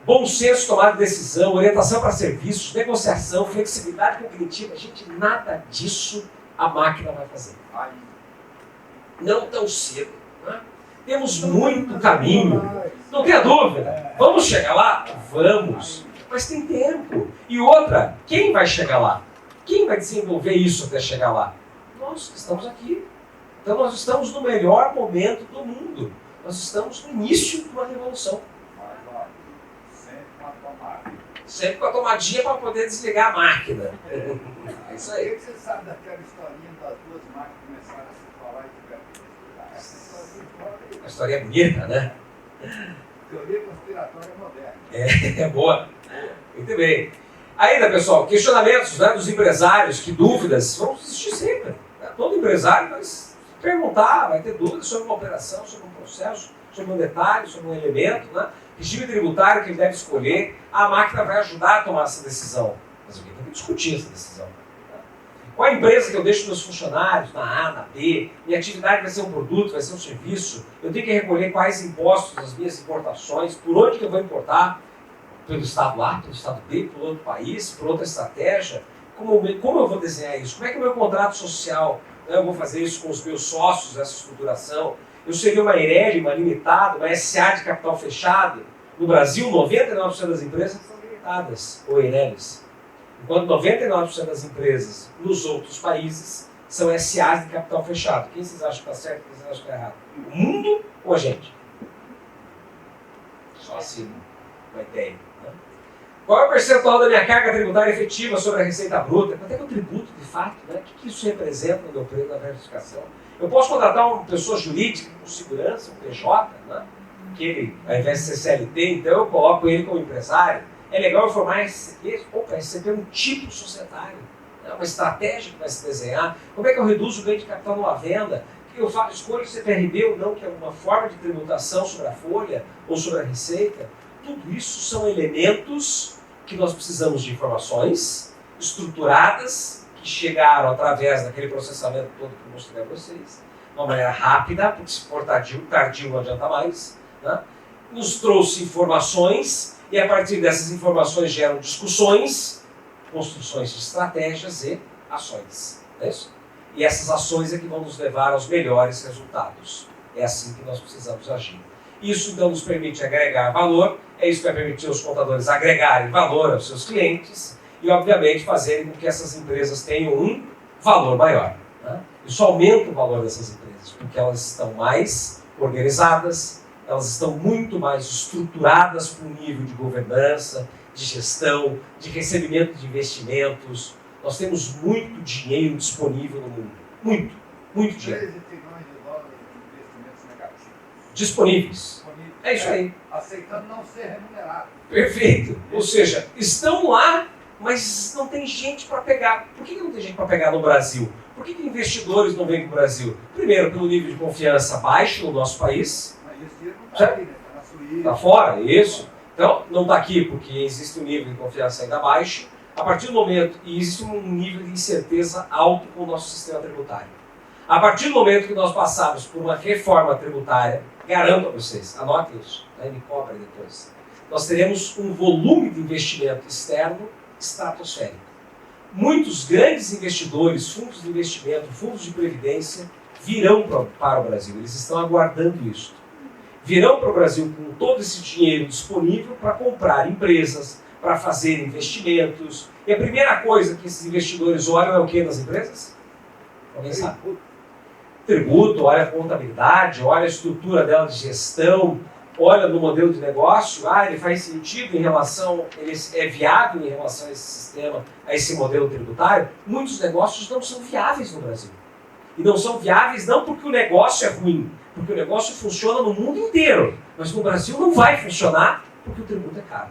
bom senso, tomada de decisão, orientação para serviços, negociação, flexibilidade cognitiva. Gente, nada disso a máquina vai fazer. Não tão cedo. Né? Temos muito caminho, não tenha dúvida. Vamos chegar lá? Vamos. Mas tem tempo. E outra, quem vai chegar lá? Quem vai desenvolver isso até chegar lá? Nós que estamos aqui. Então nós estamos no melhor momento do mundo. Nós estamos no início de uma revolução. Sempre com a tomadinha para poder desligar a máquina. É isso aí. O que você sabe daquela historinha das duas máquinas começaram a se falar e tiveram que A história é bonita, né? Teoria conspiratória moderna. É boa. Muito bem. Ainda, pessoal, questionamentos, né, dos empresários, que dúvidas vão existir sempre. Né? Todo empresário vai perguntar, vai ter dúvidas sobre uma operação, sobre um processo, sobre um detalhe, sobre um elemento, né? Regime tributário que ele deve escolher. A máquina vai ajudar a tomar essa decisão. Mas alguém tem que discutir essa decisão. Né? Qual a empresa que eu deixo meus funcionários, na A, na B? Minha atividade vai ser um produto, vai ser um serviço? Eu tenho que recolher quais impostos das minhas importações, por onde que eu vou importar? Pelo estado A, pelo estado B, por outro país, por outra estratégia? Como eu vou desenhar isso? Como é que o meu contrato social, né, eu vou fazer isso com os meus sócios, essa estruturação? Eu seria uma EIRELI, uma limitada, uma SA de capital fechado. No Brasil, 99% das empresas são limitadas, ou EIRELIs. Enquanto 99% das empresas nos outros países são SAs de capital fechado. Quem vocês acham que está certo e quem vocês acham que está errado? O mundo ou a gente? Só assim, uma ideia. Né? Qual é o percentual da minha carga tributária efetiva sobre a receita bruta? Quanto é que eu tributo de fato? Né? O que isso representa no meu preço da verificação? Eu posso contratar uma pessoa jurídica com segurança, um PJ, né? Que ele, ao invés de ser CLT, então eu coloco ele como empresário. É legal eu formar SCP. Opa, SCP é um tipo societário, é uma estratégia que vai se desenhar. Como é que eu reduzo o ganho de capital numa venda? Que eu escolho CPRB ou não, que é uma forma de tributação sobre a folha ou sobre a receita. Tudo isso são elementos que nós precisamos de informações estruturadas que chegaram através daquele processamento todo que eu mostrei a vocês, de uma maneira rápida, porque se for tardio não adianta mais, né? Nos trouxe informações e a partir dessas informações geram discussões, construções de estratégias e ações. É isso? E essas ações é que vão nos levar aos melhores resultados. É assim que nós precisamos agir. Isso então nos permite agregar valor, é isso que vai permitir os contadores agregarem valor aos seus clientes e, obviamente, fazerem com que essas empresas tenham um valor maior. Né? Isso aumenta o valor dessas empresas, porque elas estão mais organizadas, elas estão muito mais estruturadas para um nível de governança, de gestão, de recebimento de investimentos. Nós temos muito dinheiro disponível no mundo. Muito, muito dinheiro. 13 trilhões de dólares de investimentos negativos. Disponíveis. É isso aí. Aceitando não ser remunerado. Perfeito. Ou seja, estão lá, mas não tem gente para pegar. Por que não tem gente para pegar no Brasil? Por que investidores não vêm para o Brasil? Primeiro, pelo nível de confiança baixo no nosso país. Mas esse dinheiro não está aqui, né? Está na Suíça. Está fora, isso. Então, não está aqui porque existe um nível de confiança ainda baixo. A partir do momento, e existe um nível de incerteza alto com o nosso sistema tributário. A partir do momento que nós passarmos por uma reforma tributária, garanto a vocês, anotem isso, aí me cobrem depois, nós teremos um volume de investimento externo estratosférico. Muitos grandes investidores, fundos de investimento, fundos de previdência, virão para o Brasil, eles estão aguardando isso. Virão para o Brasil com todo esse dinheiro disponível para comprar empresas, para fazer investimentos. E a primeira coisa que esses investidores olham é o que nas empresas? Alguém sabe? Tributo, olha a contabilidade, olha a estrutura dela de gestão, olha no modelo de negócio, ele faz sentido em relação, ele é viável em relação a esse sistema, a esse modelo tributário. Muitos negócios não são viáveis no Brasil. E não são viáveis não porque o negócio é ruim, porque o negócio funciona no mundo inteiro. Mas no Brasil não vai funcionar porque o tributo é caro.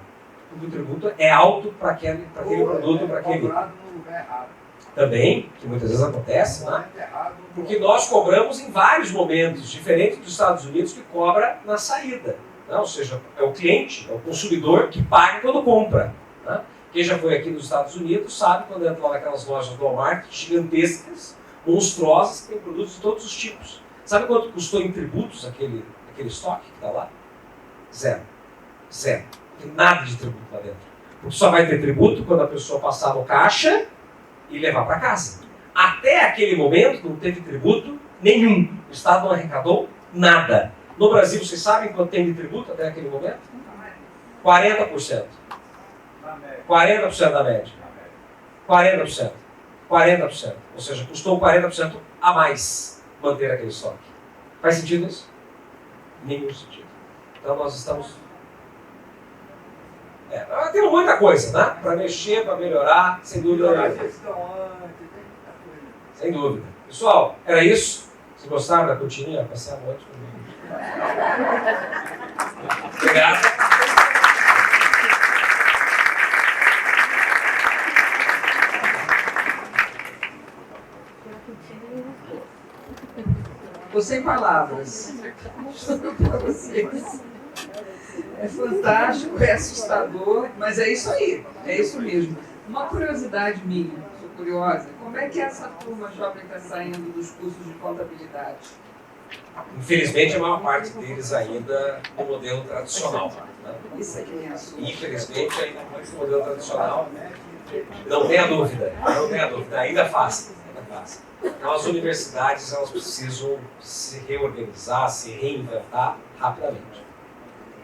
Porque o tributo é alto para aquele produto, para aquele... Cobrado no lugar errado. Também, que muitas vezes acontece, né? Porque nós cobramos em vários momentos, diferente dos Estados Unidos, que cobra na saída. Né? Ou seja, é o cliente, é o consumidor que paga quando compra. Né? Quem já foi aqui nos Estados Unidos sabe quando entra lá naquelas lojas do Walmart gigantescas, monstruosas, que tem produtos de todos os tipos. Sabe quanto custou em tributos aquele estoque que está lá? Zero. Zero. Não tem nada de tributo lá dentro. Porque só vai ter tributo quando a pessoa passar no caixa e levar para casa. Até aquele momento não teve tributo nenhum. O Estado não arrecadou nada. No Brasil, vocês sabem quanto tem de tributo até aquele momento? 40%. 40% da média. 40%. 40%. Ou seja, custou 40% a mais manter aquele estoque. Faz sentido isso? Nenhum sentido. Então nós estamos... temos muita coisa, né? Para mexer, para melhorar, sem dúvida nenhuma. Sem dúvida. Pessoal, era isso. Se gostaram da cortininha, passei a noite comigo. Obrigado. Tô sem palavras para vocês. É fantástico, é assustador, mas é isso aí, é isso mesmo. Uma curiosidade minha, curiosa. Como é que essa turma jovem está saindo dos cursos de contabilidade? Infelizmente, a maior parte deles ainda no modelo tradicional. Né? Isso aqui me assusta. Infelizmente, ainda muito no modelo tradicional. Não tenha dúvida, não tenha dúvida. Ainda fazem, ainda fazem. Então, as universidades elas precisam se reorganizar, se reinventar rapidamente.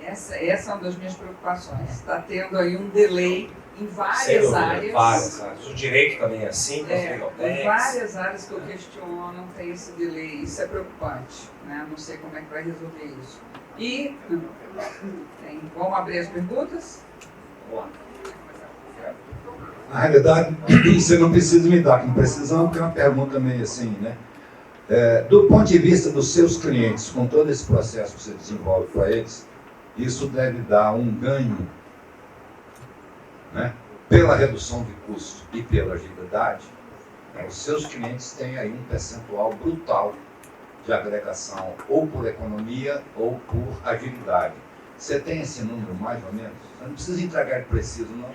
Essa é uma das minhas preocupações. Está tendo aí um delay em várias áreas. Várias áreas. O direito também é assim, em várias áreas que eu questiono tem esse delay. Isso é preocupante. Né? Não sei como é que vai resolver isso. E vamos abrir as perguntas? Vamos lá. Na realidade, você não precisa me dar, quem precisa porque é uma pergunta meio assim, né? Do ponto de vista dos seus clientes, com todo esse processo que você desenvolve para eles, isso deve dar um ganho, né? Pela redução de custo e pela agilidade, né? Os seus clientes têm aí um percentual brutal de agregação, ou por economia ou por agilidade. Você tem esse número mais ou menos? Você não precisa entregar de preciso, não.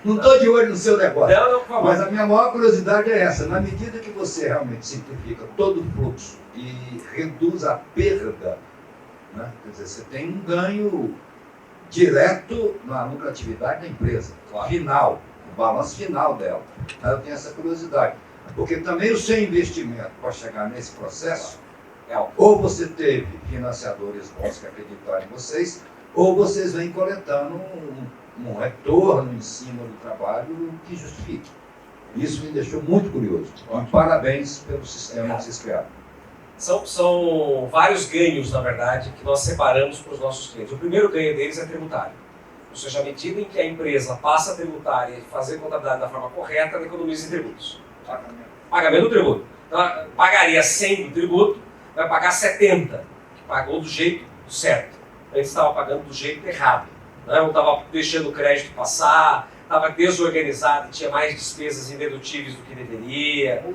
Não estou de olho no seu negócio. Não, por favor. Mas a minha maior curiosidade é essa. Na medida que você realmente simplifica todo o fluxo e reduz a perda, né? Quer dizer, você tem um ganho direto na lucratividade da empresa, Claro. Final, o balanço final dela. Eu tenho essa curiosidade. Porque também o seu investimento para chegar nesse processo, ou você teve financiadores bons que acreditaram em vocês, ou vocês vêm coletando um retorno em cima do trabalho que justifique. Isso me deixou muito curioso. E parabéns pelo sistema que vocês criaram. São vários ganhos, na verdade, que nós separamos para os nossos clientes. O primeiro ganho deles é tributário. Ou seja, à medida em que a empresa passa a tributar e fazer contabilidade da forma correta, ela economiza em tributos. Pagamento do tributo. Então, ela pagaria 100 do tributo, vai pagar 70, que pagou do jeito certo. Antes estava pagando do jeito errado. Né? Ou estava deixando o crédito passar, estava desorganizado e tinha mais despesas indedutíveis do que deveria.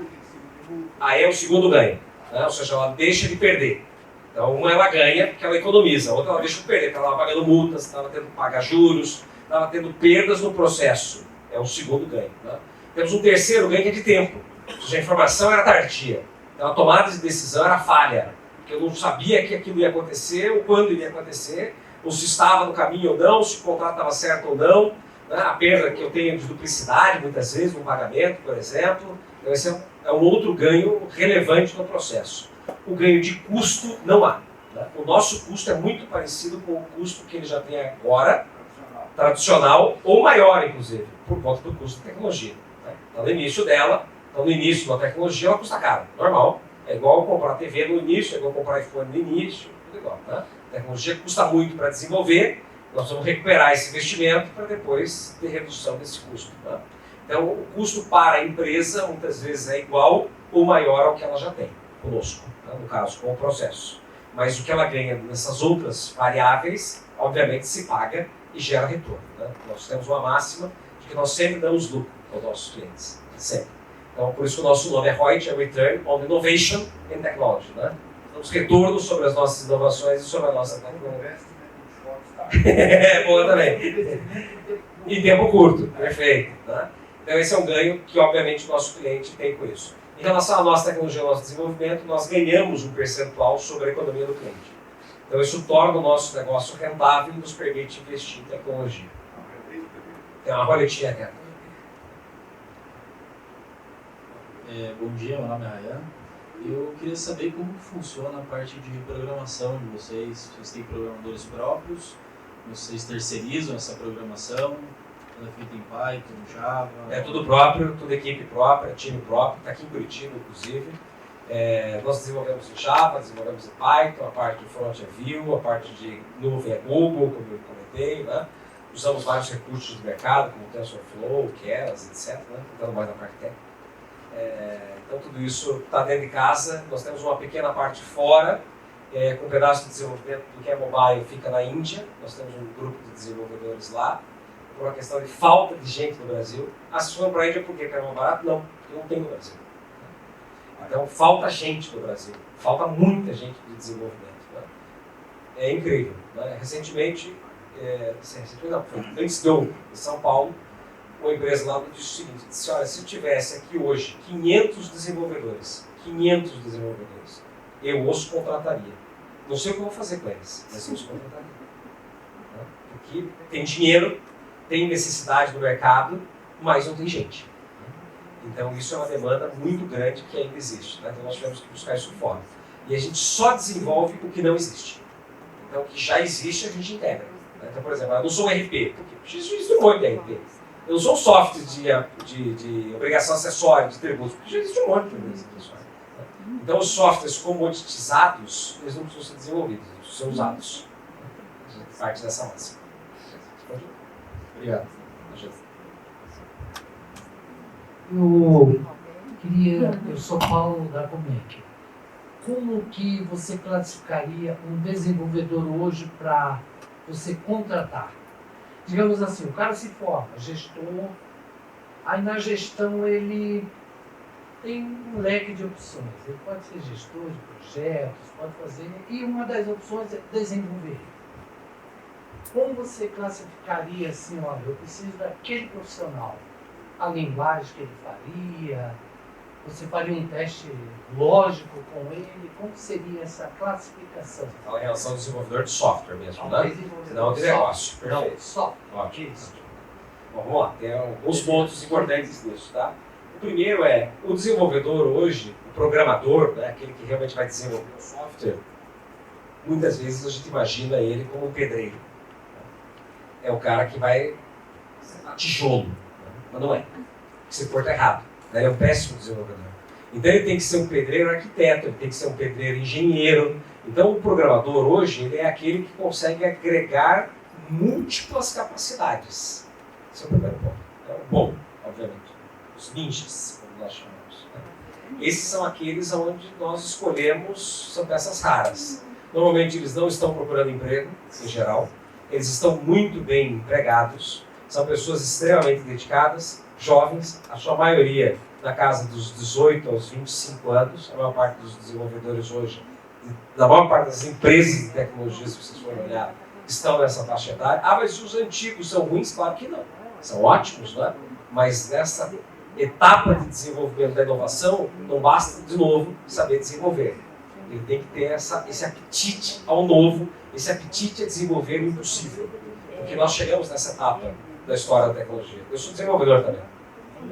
Aí é o segundo ganho. Né? Ou seja, ela deixa de perder. Então, uma ela ganha porque ela economiza, a outra ela deixa de perder, porque ela estava pagando multas, estava tendo que pagar juros, estava tendo perdas no processo. É o segundo ganho. Né? Temos um terceiro ganho que é de tempo. Ou seja, a informação era tardia. Então, a tomada de decisão era falha, porque eu não sabia que aquilo ia acontecer, ou quando iria acontecer, ou se estava no caminho ou não, se o contrato estava certo ou não, né? A perda que eu tenho de duplicidade, muitas vezes, no pagamento, por exemplo. Então, esse é um outro ganho relevante no processo. O ganho de custo não há. Né? O nosso custo é muito parecido com o custo que ele já tem agora, tradicional, ou maior, inclusive, por conta do custo da tecnologia. Né? Então, no início dela, no início da tecnologia, ela custa caro, normal. É igual comprar TV no início, é igual comprar iPhone no início, tudo igual. Né? A tecnologia custa muito para desenvolver, nós vamos recuperar esse investimento para depois ter redução desse custo. Né? Então, o custo para a empresa, muitas vezes, é igual ou maior ao que ela já tem conosco, né? No caso, com o processo. Mas o que ela ganha nessas outras variáveis, obviamente, se paga e gera retorno. Né? Nós temos uma máxima de que nós sempre damos lucro aos nossos clientes, sempre. Então, por isso que o nosso nome é ROIT, é Return on Innovation and Technology. Né? Damos retorno sobre as nossas inovações e sobre a nossa tecnologia. É boa também. Em tempo curto, perfeito. Né? Então, esse é um ganho que, obviamente, o nosso cliente tem com isso. Em relação à nossa tecnologia, ao nosso desenvolvimento, nós ganhamos um percentual sobre a economia do cliente. Então, isso torna o nosso negócio rentável e nos permite investir em tecnologia. Tem uma roletinha aqui. Bom dia, meu nome é Ryan. Eu queria saber como funciona a parte de programação de vocês. Vocês têm programadores próprios? Vocês terceirizam essa programação? Ela é feita em Python, Java? É tudo próprio, tudo equipe própria, time próprio. Está aqui em Curitiba, inclusive. Nós desenvolvemos em Java, desenvolvemos em Python, a parte de front é Vue, a parte de nuvem é Google, como eu comentei. Né? Usamos vários recursos do mercado, como TensorFlow, Keras, etc. Né? Então, mais na parte técnica. Então tudo isso está dentro de casa. Nós temos uma pequena parte fora, com um pedaço de desenvolvimento do que é mobile fica na Índia. Nós temos um grupo de desenvolvedores lá, por uma questão de falta de gente no Brasil. Se foram para a Índia por quê? Porque é mais barato? Não, porque não tem no Brasil. Então falta gente no Brasil, falta muita gente de desenvolvimento. Né? É incrível. Né? Recentemente, não, foi antes de eu, em São Paulo, uma empresa lá disse o seguinte, disse, olha, se eu tivesse aqui hoje 500 desenvolvedores, eu os contrataria. Não sei o que eu vou fazer com eles, mas eu os contrataria. Porque tem dinheiro, tem necessidade no mercado, mas não tem gente. Então isso é uma demanda muito grande que ainda existe. Então nós tivemos que buscar isso fora. E a gente só desenvolve o que não existe. Então o que já existe a gente integra. Então, por exemplo, eu não sou um RP, porque existe um monte de RP. Eu não sou um software de obrigação acessória, de tributos, porque já existe um monte de obrigação acessória. Então os softwares comoditizados, eles não precisam ser desenvolvidos, eles precisam ser usados. A gente parte dessa massa. Obrigado. Eu sou Paulo da Comec. Como que você classificaria um desenvolvedor hoje para você contratar? Digamos assim, o cara se forma, gestor, aí na gestão ele tem um leque de opções. Ele pode ser gestor de projetos, pode fazer, e uma das opções é desenvolver. Como você classificaria assim, olha, eu preciso daquele profissional? A linguagem que ele faria? Você faria um teste lógico com ele? Como seria essa classificação? Fala em relação ao desenvolvedor de software mesmo, Não, né? Não de negócio. Perfeito. Não, só. Ótimo. Bom, vamos lá, tem alguns pontos importantes nisso, tá? O primeiro é, o desenvolvedor hoje, o programador, né, aquele que realmente vai desenvolver o software, muitas vezes a gente imagina ele como um pedreiro. É o cara que vai tijolo, mas não é. Esse porto é errado. Ele é um péssimo desenvolvedor. Então ele tem que ser um pedreiro arquiteto, ele tem que ser um pedreiro engenheiro. Então o programador hoje ele é aquele que consegue agregar múltiplas capacidades. Esse é o primeiro ponto. É o bom, obviamente. Os ninjas, como nós chamamos. Esses são aqueles onde nós escolhemos, são peças raras. Normalmente eles não estão procurando emprego, em geral. Eles estão muito bem empregados. São pessoas extremamente dedicadas, jovens, a sua maioria na casa dos 18 aos 25 anos. A maior parte dos desenvolvedores hoje, na maior parte das empresas de tecnologia, se vocês forem olhar, estão nessa faixa etária. Ah, mas os antigos são ruins? Claro que não. São ótimos, né? Mas nessa etapa de desenvolvimento da inovação, não basta, de novo, saber desenvolver. Ele tem que ter esse apetite ao novo, esse apetite a desenvolver o impossível. Porque nós chegamos nessa etapa da história da tecnologia. Eu sou desenvolvedor também.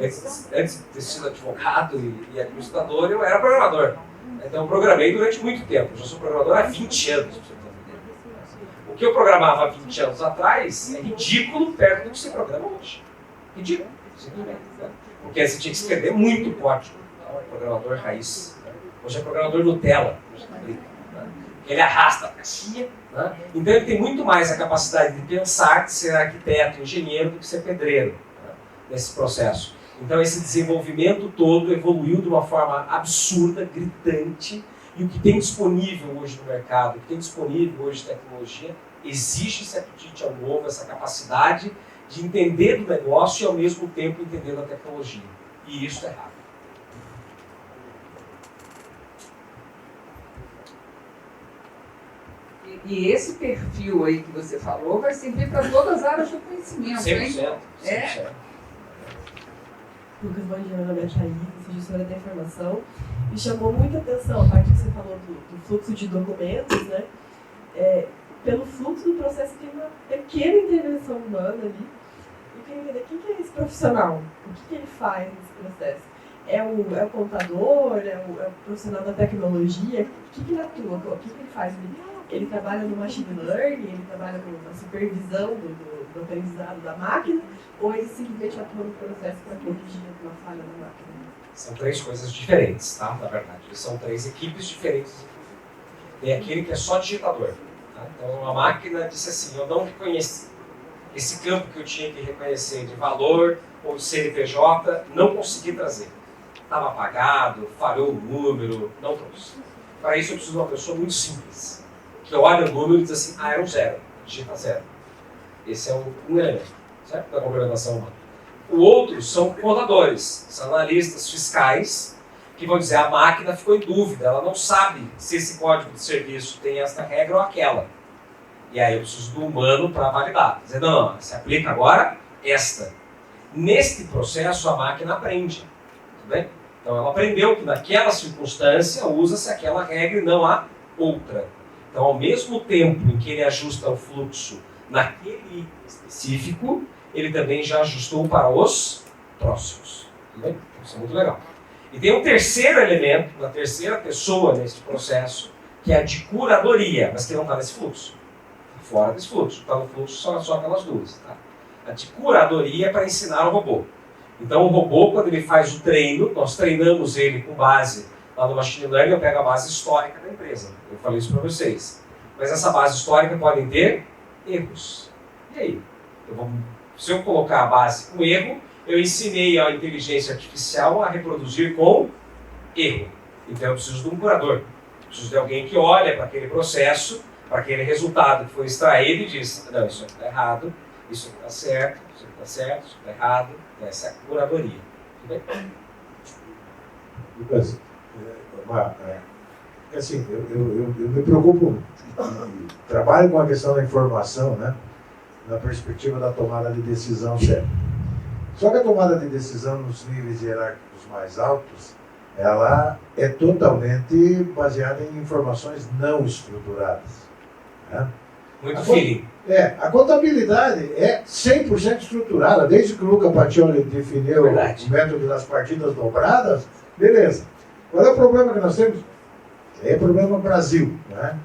Antes de ter sido advogado e administrador, eu era programador. Então eu programei durante muito tempo. Eu já sou programador há 20 anos. O que eu programava há 20 anos atrás é ridículo perto do que se programa hoje. Ridículo, simplesmente. Né? Porque você tinha que escrever muito código. Então, programador raiz. Hoje é programador Nutella. Ele arrasta a caixinha. Né? Então ele tem muito mais a capacidade de pensar, de ser arquiteto, engenheiro, do que ser pedreiro, né? Nesse processo. Então esse desenvolvimento todo evoluiu de uma forma absurda, gritante, e o que tem disponível hoje no mercado, o que tem disponível hoje de tecnologia, exige esse apetite ao novo, essa capacidade de entender do negócio e ao mesmo tempo entender da tecnologia. E isso é errado. E esse perfil aí que você falou vai servir para todas as áreas do conhecimento, 100%. hein? 100%. É. Lucas, bom dia, meu nome é Thaís, sou gestora da informação. Me chamou muita atenção a parte que você falou do fluxo de documentos, né? Pelo fluxo do processo tem uma pequena intervenção humana ali. Eu queria entender quem que é esse profissional, o que ele faz nesse processo. É o contador, é o profissional da tecnologia, o que ele atua, o que ele faz? Ele trabalha no machine learning, ele trabalha na supervisão do aprendizado da máquina, ou ele simplesmente atua no processo para corrigir uma falha na máquina? São três coisas diferentes, tá? Na verdade, são três equipes diferentes. Tem aquele que é só digitador. Tá? Então a máquina disse assim, eu não reconheci esse campo que eu tinha que reconhecer de valor ou de CNPJ, não consegui trazer. Estava apagado, falhou o número, não trouxe. Para isso eu preciso de uma pessoa muito simples, que olha o número e diz assim, era um zero, digita zero. Esse é um elemento, certo? Da complementação humana. O outro são contadores, são analistas fiscais, que vão dizer, a máquina ficou em dúvida, ela não sabe se esse código de serviço tem esta regra ou aquela. E aí eu preciso do humano para validar. Dizer, não, se aplica agora esta. Neste processo, a máquina aprende. Tudo bem? Então, ela aprendeu que naquela circunstância usa-se aquela regra e não a outra. Então, ao mesmo tempo em que ele ajusta o fluxo naquele item específico, ele também já ajustou para os próximos. Tudo bem? Isso é muito legal. E tem um terceiro elemento, uma terceira pessoa nesse processo, que é a de curadoria, mas que não está nesse fluxo. Está fora desse fluxo. Está no fluxo só aquelas duas. Tá? A de curadoria é para ensinar o robô. Então o robô, quando ele faz o treino, nós treinamos ele com base lá no Machine Learning, eu pego a base histórica da empresa. Eu falei isso para vocês. Mas essa base histórica pode ter erros. E aí? Se eu colocar a base com erro, eu ensinei a inteligência artificial a reproduzir com erro. Então eu preciso de um curador. Eu preciso de alguém que olha para aquele processo, para aquele resultado que foi extraído e diz, não, isso aqui está errado, isso aqui está certo, isso aqui está certo, isso aqui está errado. Essa é a curadoria. Tudo bem? Lucas, assim, eu me preocupo, trabalho com a questão da informação, né, na perspectiva da tomada de decisão certa. Só que a tomada de decisão nos níveis hierárquicos mais altos, ela é totalmente baseada em informações não estruturadas. Né? Muito feeling. A contabilidade é 100% estruturada, desde que o Luca Pacioli definiu o método das partidas dobradas, beleza. Qual é o problema que nós temos? É o problema Brasil, né?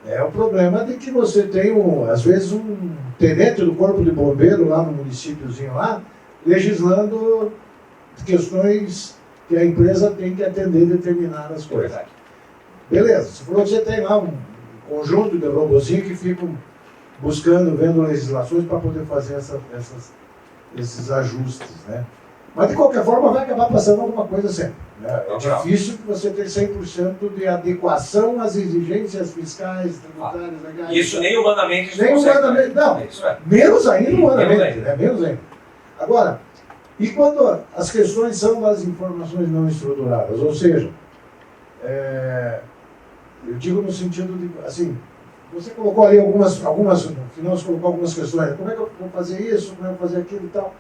É o problema de que você tem, às vezes, um tenente do Corpo de Bombeiro lá no municípiozinho lá, legislando questões que a empresa tem que atender determinadas coisas. Beleza, você falou que você tem lá um conjunto de robozinhos que ficam buscando, vendo legislações para poder fazer esses ajustes, né? Mas, de qualquer forma, vai acabar passando alguma coisa sempre. Né? É difícil que você tenha 100% de adequação às exigências fiscais, tributárias, legais. Isso nem humanamente nem humanamente, não. Menos ainda humanamente, né? Menos ainda. Agora, e quando as questões são das informações não estruturadas? Ou seja, eu digo no sentido de, assim, você colocou ali algumas, no final você colocou algumas questões. Como é que eu vou fazer isso? Como é que eu vou fazer aquilo e tal?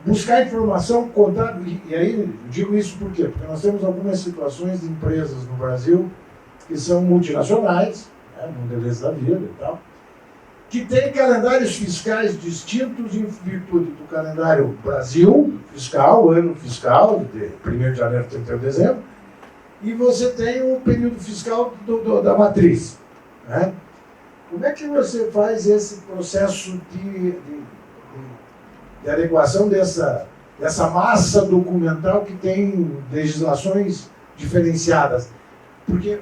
Buscar informação, contar, e aí eu digo isso por quê? Porque nós temos algumas situações de empresas no Brasil que são multinacionais, né, Mondelez da vida e tal, que têm calendários fiscais distintos em virtude do calendário Brasil fiscal, ano fiscal, de 1º de janeiro a 31 de dezembro, e você tem o período fiscal da matriz. Né? Como é que você faz esse processo de adequação dessa massa documental que tem legislações diferenciadas? Porque,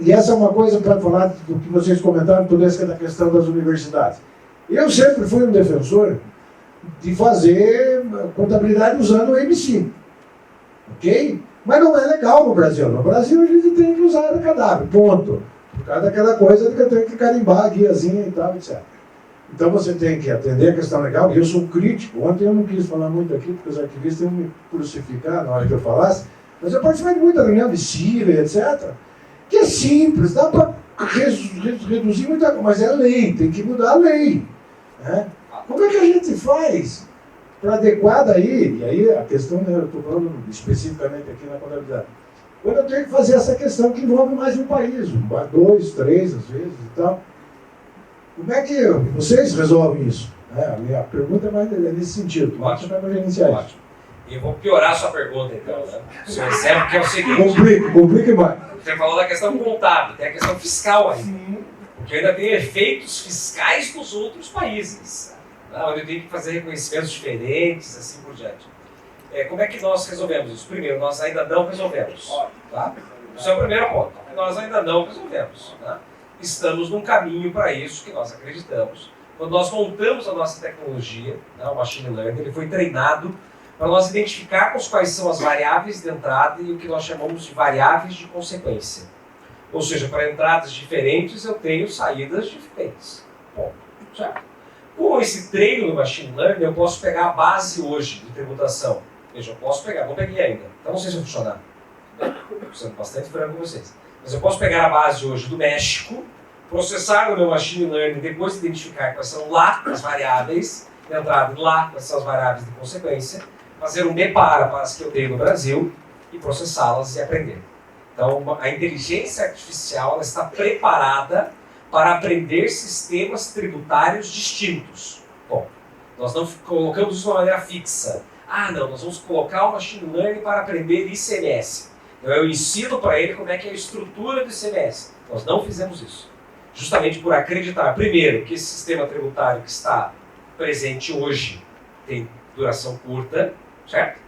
e essa é uma coisa para falar do que vocês comentaram, toda essa da questão das universidades. Eu sempre fui um defensor de fazer contabilidade usando o MC. Ok? Mas não é legal no Brasil. No Brasil a gente tem que usar a cadáver, ponto. Por causa daquela coisa de que eu tenho que carimbar a guiazinha e tal, etc. Então você tem que atender a questão legal, e eu sou crítico. Ontem eu não quis falar muito aqui, porque os arquivistas iam me crucificar na hora que eu falasse, mas eu participei de muita reunião de CIRA, etc., que é simples, dá para reduzir muita coisa, mas é lei, tem que mudar a lei. Né? Como é que a gente faz para adequar daí, e aí a questão, né, eu estou falando especificamente aqui na contabilidade, quando eu tenho que fazer essa questão que envolve mais um país, 2, 3 às vezes e tal, como é que vocês resolvem isso? A minha pergunta é mais nesse sentido. Ótimo. Ótimo. E eu vou piorar a sua pergunta, então, né? O seu exemplo, que é o seguinte. Complique mais. Você falou da questão contábil, tem a questão fiscal ainda. Porque ainda tem efeitos fiscais nos outros países, onde eu tenho que fazer reconhecimentos diferentes, assim por diante. Como é que nós resolvemos isso? Primeiro, nós ainda não resolvemos. Tá? Esse é o primeiro ponto. Nós ainda não resolvemos. Tá? Estamos num caminho para isso que nós acreditamos. Quando nós montamos a nossa tecnologia, né, o Machine Learning, ele foi treinado para nós identificarmos quais são as variáveis de entrada e o que nós chamamos de variáveis de consequência. Ou seja, para entradas diferentes eu tenho saídas diferentes. Bom, certo? Com esse treino do Machine Learning, eu posso pegar a base hoje de tributação. Veja, eu posso pegar, não peguei ainda, então não sei se vai funcionar. Estou sendo bastante franco com vocês. Mas eu posso pegar a base hoje do México, processar no meu Machine Learning, depois de identificar quais são lá as variáveis, entrar lá com essas variáveis de consequência, fazer um depara para as que eu tenho no Brasil e processá-las e aprender. Então, a inteligência artificial ela está preparada para aprender sistemas tributários distintos. Bom, nós não colocamos isso de uma maneira fixa. Não, nós vamos colocar o machine learning para aprender ICMS. Então, eu ensino para ele como é que é a estrutura do ICMS. Nós não fizemos isso. Justamente por acreditar, primeiro, que esse sistema tributário que está presente hoje tem duração curta, certo?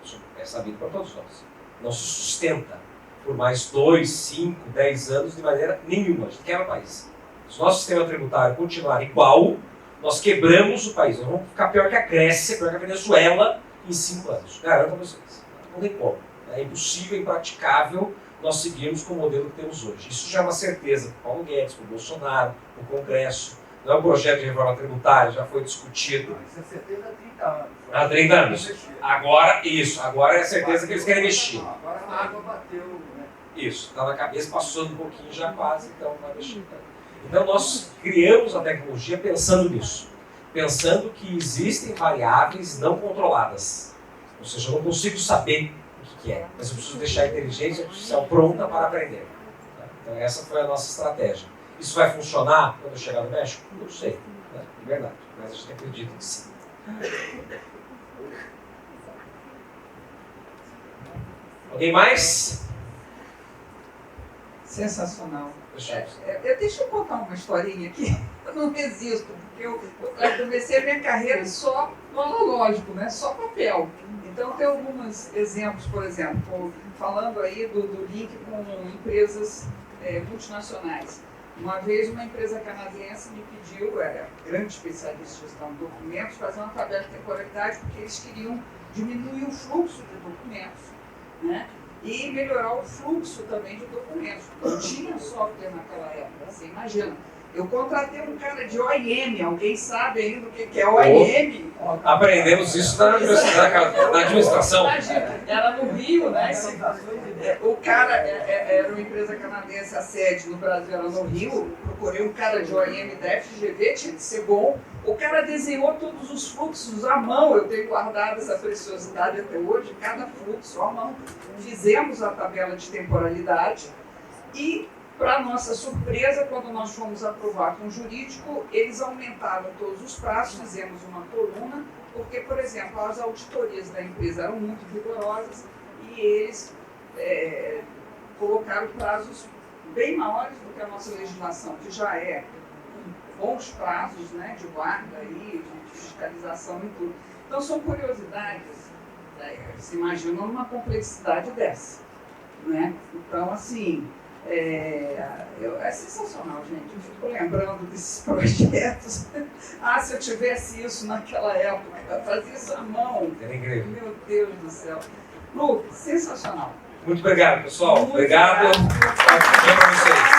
Isso é sabido para todos nós. Não se sustenta por mais 2, 5, 10 anos de maneira nenhuma. A gente quebra o país. Se o nosso sistema tributário continuar igual, nós quebramos o país. Nós vamos ficar pior que a Grécia, pior que a Venezuela em 5 anos. Garanto a vocês. Não tem como. É impossível, impraticável nós seguirmos com o modelo que temos hoje. Isso já é uma certeza para o Paulo Guedes, para o Bolsonaro, para o Congresso. Não é um projeto de reforma tributária, já foi discutido. Isso é certeza há 30 anos. Há 30 anos. Agora é a certeza que eles querem mexer. Agora a água bateu, né? Isso, está na cabeça, passou um pouquinho já quase, então vai mexer. Então nós criamos a tecnologia pensando nisso. Pensando que existem variáveis não controladas. Ou seja, eu não consigo saber o que é, mas eu preciso deixar a inteligência artificial pronta para aprender. Então essa foi a nossa estratégia. Isso vai funcionar quando eu chegar no México? Não sei, né? De verdade, mas a gente acredita que sim. Alguém mais? Sensacional. Deixa Deixa eu contar uma historinha aqui. Eu não resisto, porque eu comecei a minha carreira só no analógico, né? Só papel. Então tem alguns exemplos, por exemplo, falando aí do link com empresas multinacionais. Uma vez uma empresa canadense me pediu, era grande especialista em gestão de documentos, fazer uma tabela de temporalidade porque eles queriam diminuir o fluxo de documentos, né? E melhorar o fluxo também de documentos. Não tinha software naquela época, você imagina. Eu contratei um cara de OIM, alguém sabe ainda o que é OIM? Aprendemos isso na administração. Imagina, era no Rio, né? O cara era uma empresa canadense, a sede no Brasil era no Rio. Procurei um cara de OIM da FGV, tinha que ser bom. O cara desenhou todos os fluxos à mão, eu tenho guardado essa preciosidade até hoje, cada fluxo à mão. Fizemos a tabela de temporalidade e, para nossa surpresa, quando nós fomos aprovar com o jurídico, eles aumentaram todos os prazos, fizemos uma coluna, porque, por exemplo, as auditorias da empresa eram muito rigorosas e eles colocaram prazos bem maiores do que a nossa legislação, que já é bons prazos, né, de guarda e de fiscalização e tudo. Então são curiosidades, se imagina uma complexidade dessa, né? Então assim, é sensacional, gente. Eu fico lembrando desses projetos. Se eu tivesse isso naquela época, eu fazia isso à mão. Era incrível. Meu Deus do céu. Lu, sensacional. Muito obrigado, pessoal. Muito obrigado. obrigado. Para vocês.